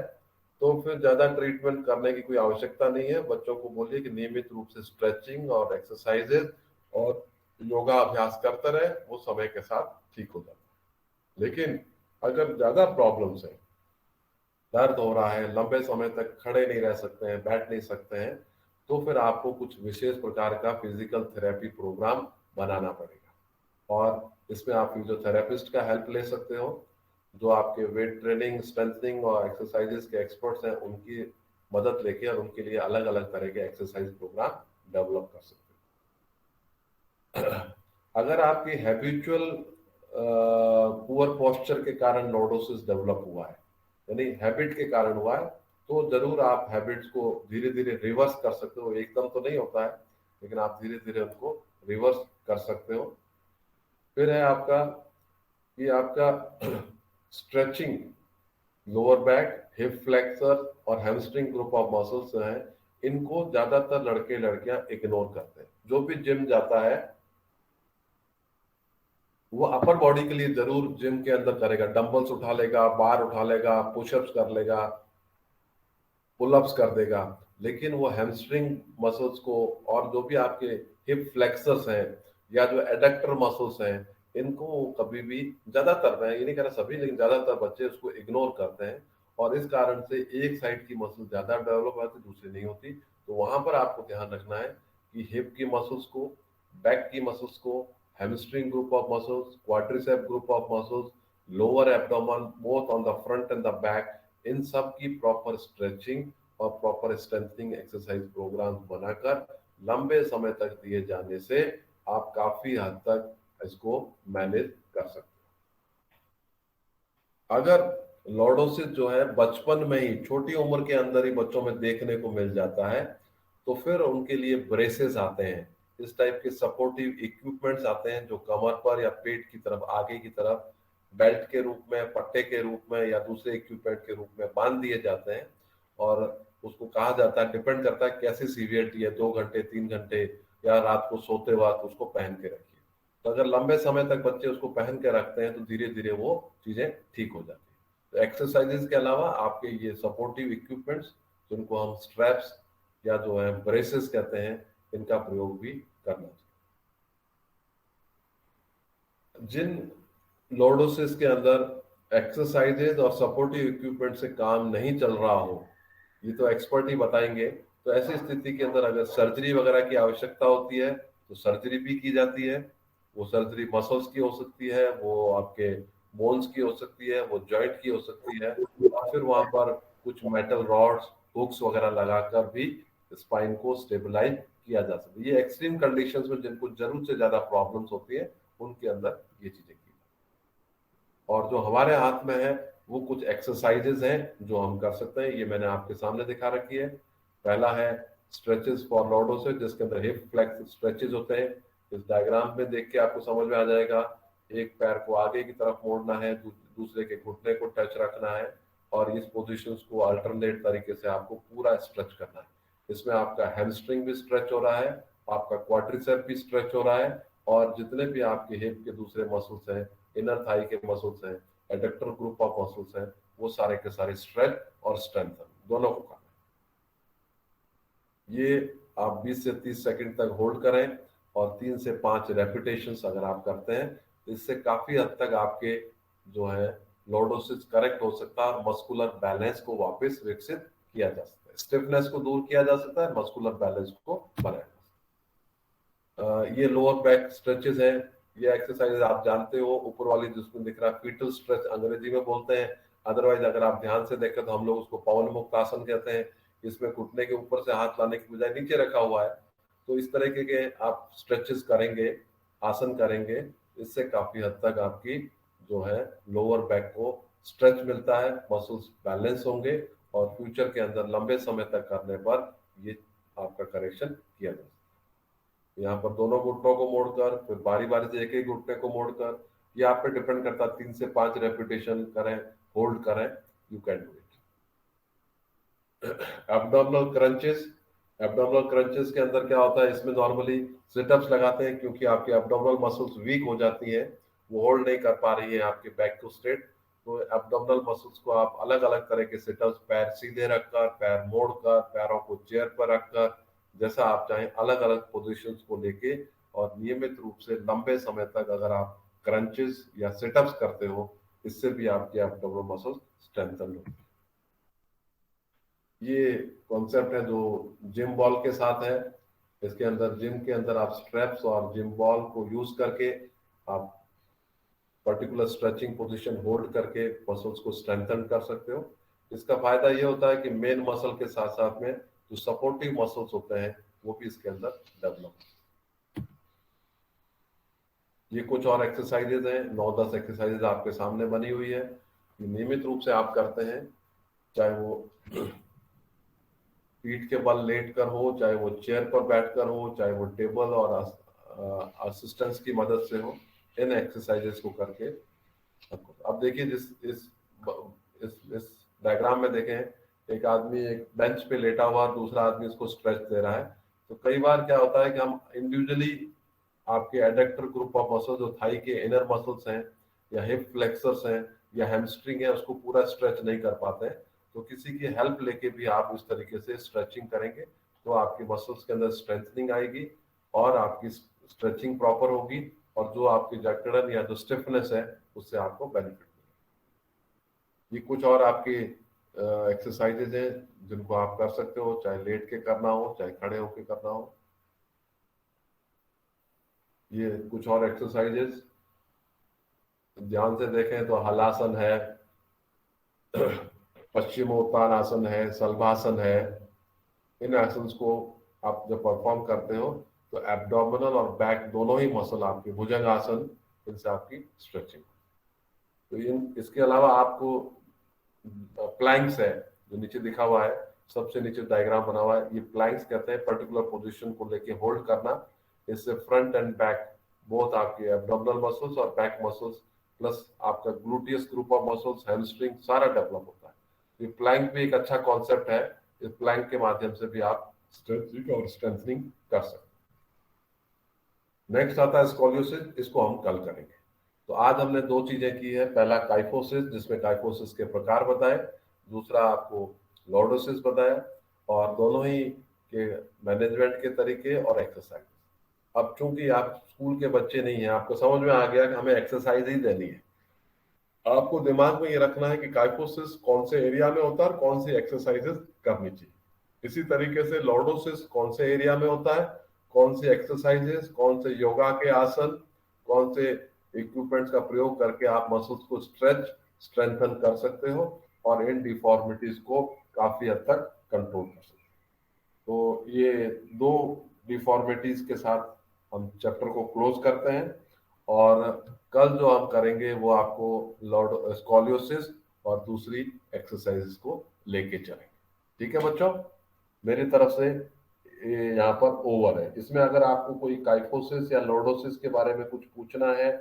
तो फिर ज्यादा ट्रीटमेंट करने की कोई आवश्यकता नहीं है। बच्चों को बोलिए कि नियमित रूप से स्ट्रेचिंग और एक्सरसाइजेज और योगा अभ्यास करते रहे, वो समय के साथ ठीक हो जाता है। लेकिन अगर ज्यादा प्रॉब्लम्स है, दर्द हो रहा है, लंबे समय तक खड़े नहीं रह सकते हैं, बैठ नहीं सकते हैं, तो फिर आपको कुछ विशेष प्रकार का फिजिकल थेरेपी प्रोग्राम बनाना पड़ेगा। और इसमें आप फिजियोथेरेपिस्ट का हेल्प ले सकते हो, जो आपके वेट ट्रेनिंग, स्ट्रेंथनिंग और एक्सरसाइजेस के एक्सपर्ट्स हैं, उनकी मदद लेके और उनके लिए अलग अलग तरह के एक्सरसाइज प्रोग्राम डेवलप कर सकते हो। अगर आपकी हैबिचुअल पुअर पोस्चर के कारण लॉर्डोसिस डेवलप हुआ है, यानी हैबिट के कारण हुआ है, तो जरूर आप हैबिट्स को धीरे धीरे रिवर्स कर सकते हो। एकदम तो नहीं होता है, लेकिन आप धीरे धीरे उनको रिवर्स कर सकते हो। फिर है आपका ये आपका stretching, lower back, hip flexor और हैमस्ट्रिंग ग्रुप ऑफ मसल्स हैं, इनको ज्यादातर लड़के लड़कियां इग्नोर करते हैं। जो भी जिम जाता है वो अपर बॉडी के लिए जरूर जिम के अंदर करेगा, डंबल्स उठा लेगा, बार उठा लेगा, पुशअप्स कर लेगा, पुलअप्स कर देगा, लेकिन वो हैमस्ट्रिंग मसल्स को और जो भी आपके हिप फ्लेक्सर्स हैं या जो एडक्टर मसल्स हैं, इनको वो कभी भी, ज्यादातर, मैं ये नहीं कह रहा सभी, लेकिन ज्यादातर बच्चे उसको इग्नोर करते हैं, और इस कारण से एक साइड की मसल ज्यादा डेवलप होती, दूसरी नहीं होती। तो वहां पर आपको ध्यान रखना है कि हिप की मसल्स को, बैक की मसल्स को, hamstring group of muscles, quadricep group of muscles, lower abdomen both on the front and the back, इन सब की प्रॉपर स्ट्रेचिंग और प्रॉपर स्ट्रेंथनिंग एक्सरसाइज प्रोग्राम बनाकर लंबे समय तक दिए जाने से आप काफी हद तक इसको मैनेज कर सकते हैं। अगर लॉर्डोसिस जो है बचपन में ही, छोटी उम्र के अंदर ही बच्चों में देखने को मिल जाता है, तो फिर उनके लिए ब्रेसेस आते हैं, इस टाइप के सपोर्टिव इक्विपमेंट्स आते हैं, जो कमर पर या पेट की तरफ, आगे की तरफ बेल्ट के रूप में, पट्टे के रूप में या दूसरे इक्विपमेंट के रूप में बांध दिए जाते हैं। और उसको कहा जाता है, डिपेंड करता है कैसी सीवियरिटी है, 2 घंटे 3 घंटे, या रात को सोते वक्त उसको पहन के रखिए। तो अगर लंबे समय तक बच्चे उसको पहन के रखते हैं, तो धीरे धीरे वो चीजें ठीक हो जाती है। तो एक्सरसाइजेस के अलावा आपके ये सपोर्टिव इक्विपमेंट्स, जिनको हम स्ट्रैप्स या जो है ब्रेसेस कहते हैं, इनका प्रयोग भी करना चाहिए। जिन लॉर्डोसिस के अंदर एक्सरसाइजेज और सपोर्टिव इक्विपमेंट से काम नहीं चल रहा हो, ये तो एक्सपर्ट ही बताएंगे। तो ऐसी स्थिति के अंदर अगर सर्जरी वगैरह की आवश्यकता होती है, तो सर्जरी भी की जाती है। वो सर्जरी मसल्स की हो सकती है, वो आपके बोन्स की हो सकती है, वो जॉइंट की हो सकती है, और फिर वहां पर कुछ मेटल रॉड्स, हुक्स वगैरह लगाकर भी स्पाइन को स्टेबलाइज किया जा सकता है। ये एक्सट्रीम कंडीशंस में जिनको जरूरत से ज्यादा प्रॉब्लम्स होती है, उनके अंदर ये चीजें की। और जो हमारे हाथ में है वो कुछ एक्सरसाइजेज हैं जो हम कर सकते हैं, ये मैंने आपके सामने दिखा रखी है। पहला है स्ट्रेचेस फॉर लॉर्डोसिस, जिसके अंदर हिप फ्लेक्स स्ट्रेचेस होते हैं। इस डायग्राम में देख के आपको समझ में आ जाएगा, एक पैर को आगे की तरफ मोड़ना है, दूसरे के घुटने को टच रखना है, और इस पोजीशंस को अल्टरनेट तरीके से आपको पूरा स्ट्रेच करना है। इसमें आपका हैमस्ट्रिंग भी स्ट्रेच हो रहा है, आपका क्वाड्रिसेप भी स्ट्रेच हो रहा है, और जितने भी आपके हिप के दूसरे मसल्स हैं, इनर थाई के मसल्स हैं, एडक्टर ग्रुप ऑफ मसल्स हैं, वो सारे के सारे स्ट्रेच और स्ट्रेंथन दोनों को करना है। ये आप 20 से 30 सेकंड तक होल्ड करें, और 3 से 5 रेपिटेशंस अगर आप करते हैं, इससे काफी हद तक आपके जो है लॉर्डोसिस करेक्ट हो सकता है, और मस्कुलर बैलेंस को वापस विकसित किया जा सकता है, स्टिफनेस को दूर किया जा सकता है, मस्कुलर बैलेंस को बनाया जा सकता है। ये लोअर बैक स्ट्रेचेस है। ये एक्सरसाइज आप जानते हो, ऊपर वाली जिसमें दिख रहा है फीटल स्ट्रेच अंग्रेजी में बोलते हैं, अदरवाइज अगर आप ध्यान से देखें तो हम लोग उसको पवन मुक्त आसन कहते हैं। इसमें घुटने के ऊपर से हाथ लाने की बजाय नीचे रखा हुआ है। तो इस तरीके के आप स्ट्रेचेस करेंगे, आसन करेंगे, इससे काफी हद तक आपकी जो है लोअर बैक को स्ट्रेच मिलता है, मसल्स बैलेंस होंगे, और फ्यूचर के अंदर लंबे समय तक करने पर ये आपका करेक्शन किया जा सकता है। यहाँ पर दोनों घुटनों को मोड़कर, फिर बारी बारी से एक एक घुटने को मोड़कर, ये आप पे डिपेंड करता है, 3 से 5 रेपिटेशन करें, होल्ड करें, you can do it. Abdominal crunches, abdominal crunches के अंदर क्या होता है, इसमें नॉर्मली सिटअप्स लगाते हैं, क्योंकि आपकी एब्डोमिनल मसल्स वीक हो जाती हैं, वो होल्ड नहीं कर पा रही है आपके बैक को स्ट्रेट, तो एब्डोमिनल मसल्स को आप अलग अलग तरह के सिटअप्स, पैर सीधे रखकर, पैर मोड़कर, पैरों को चेयर पर रखकर, जैसा आप चाहें अलग अलग पोजीशंस को लेके और नियमित रूप से लंबे समय तक अगर आप क्रंचेस या सिटअप्स करते हो, इससे भी आपके एब्डोमिनल मसल्स स्ट्रेंथन होंगे। ये कॉन्सेप्ट है जो जिम बॉल के साथ है। इसके अंदर जिम के अंदर आप स्ट्रेप्स और जिम बॉल को यूज करके आप पर्टिकुलर स्ट्रेचिंग पोजीशन होल्ड करके मसल्स को स्ट्रेंथन कर सकते हो। इसका फायदा ये होता है कि मेन मसल के साथ साथ में जो सपोर्टिव मसल्स होते हैं वो भी इसके अंदर डेवलप। ये कुछ और एक्सरसाइजेज हैं, 9-10 एक्सरसाइजेज आपके सामने बनी हुई है। ये नियमित रूप से आप करते हैं, चाहे वो पीठ के बल लेट कर हो, चाहे वो चेयर पर बैठकर हो, चाहे वो टेबल और असिस्टेंस की मदद से हो, इन एक्सरसाइजेस को करके। अब देखिए इस डायग्राम में देखें, एक आदमी एक बेंच पे लेटा हुआ, दूसरा आदमी उसको स्ट्रेच दे रहा है। तो कई बार क्या होता है कि हम इंडिविजुअली आपके एडक्टर ग्रुप ऑफ मसल्स, जो थाई के इनर मसल्स हैं या हिप फ्लेक्सर्स हैं या हैमस्ट्रिंग है, उसको पूरा स्ट्रेच नहीं कर पाते हैं। तो किसी की हेल्प लेके भी आप इस तरीके से स्ट्रेचिंग करेंगे तो आपकी मसल्स के अंदर स्ट्रेंथनिंग आएगी और आपकी स्ट्रेचिंग प्रॉपर होगी, और जो आपकी जकड़न या जो स्टिफनेस है उससे आपको बेनिफिट मिलेगा। ये कुछ और आपके एक्सरसाइजेज हैं जिनको आप कर सकते हो, चाहे लेट के करना हो चाहे खड़े होके करना हो। ये कुछ और एक्सरसाइजेज ध्यान से देखें तो हलासन है, पश्चिमोत्तानासन है, सल्वासन है। इन आसन्स को आप जब परफॉर्म करते हो तो एब्डोमिनल और बैक दोनों ही मसल आपके, भुजंग आसन, इनसे आपकी स्ट्रेचिंग। तो इसके अलावा आपको प्लैंक्स है जो नीचे दिखा हुआ है, सबसे नीचे डायग्राम बना हुआ है, ये प्लैंक्स कहते हैं पर्टिकुलर पोजीशन को लेके होल्ड करना। इससे फ्रंट एंड बैक बोथ आपके एब्डोमिनल मसल्स और बैक मसल्स प्लस आपका gluteus group of muscles, hamstring सारा डेवलप होता है। ये प्लैंक भी एक अच्छा कॉन्सेप्ट है। इस प्लैंक के माध्यम से भी आप स्ट्रेचिंग और स्ट्रेंथनिंग कर सकते हैं। नेक्स्ट आता है स्कोलियोसिस, इसको हम कल करेंगे। तो आज हमने दो चीजें की है, पहला काइफोसिस जिसमें काइफोसिस के प्रकार बताए, दूसरा आपको लॉर्डोसिस बताया, और दोनों ही के मैनेजमेंट के तरीके और एक्सरसाइज। अब चूंकि आप स्कूल के बच्चे नहीं हैं, आपको समझ में आ गया कि हमें एक्सरसाइज ही देनी है। आपको दिमाग में ये रखना है कि काइफोसिस कौन से एरिया में होता है और कौन सी एक्सरसाइजेस करनी चाहिए। इसी तरीके से लॉर्डोसिस कौन से एरिया में होता है, कौन सी एक्सरसाइजेस, कौन से योगा के आसन, कौन से इक्विपमेंट्स का प्रयोग करके आप मसल्स को स्ट्रेंथन कर सकते हो और इन डिफॉर्मिटीज को काफी हद तक कंट्रोल कर सकते हो। तो ये दो डिफॉर्मिटीज के साथ हम चैप्टर को क्लोज करते हैं, और कल जो हम करेंगे वो आपको लॉर्ड स्कोलियोसिस और दूसरी एक्सरसाइजेस को लेके चलेंगे। ठीक है बच्चों, मेरी तरफ से यहाँ पर ओवर है। इसमें अगर आपको कोई काइफोसिस या लॉर्डोसिस के बारे में कुछ पूछना है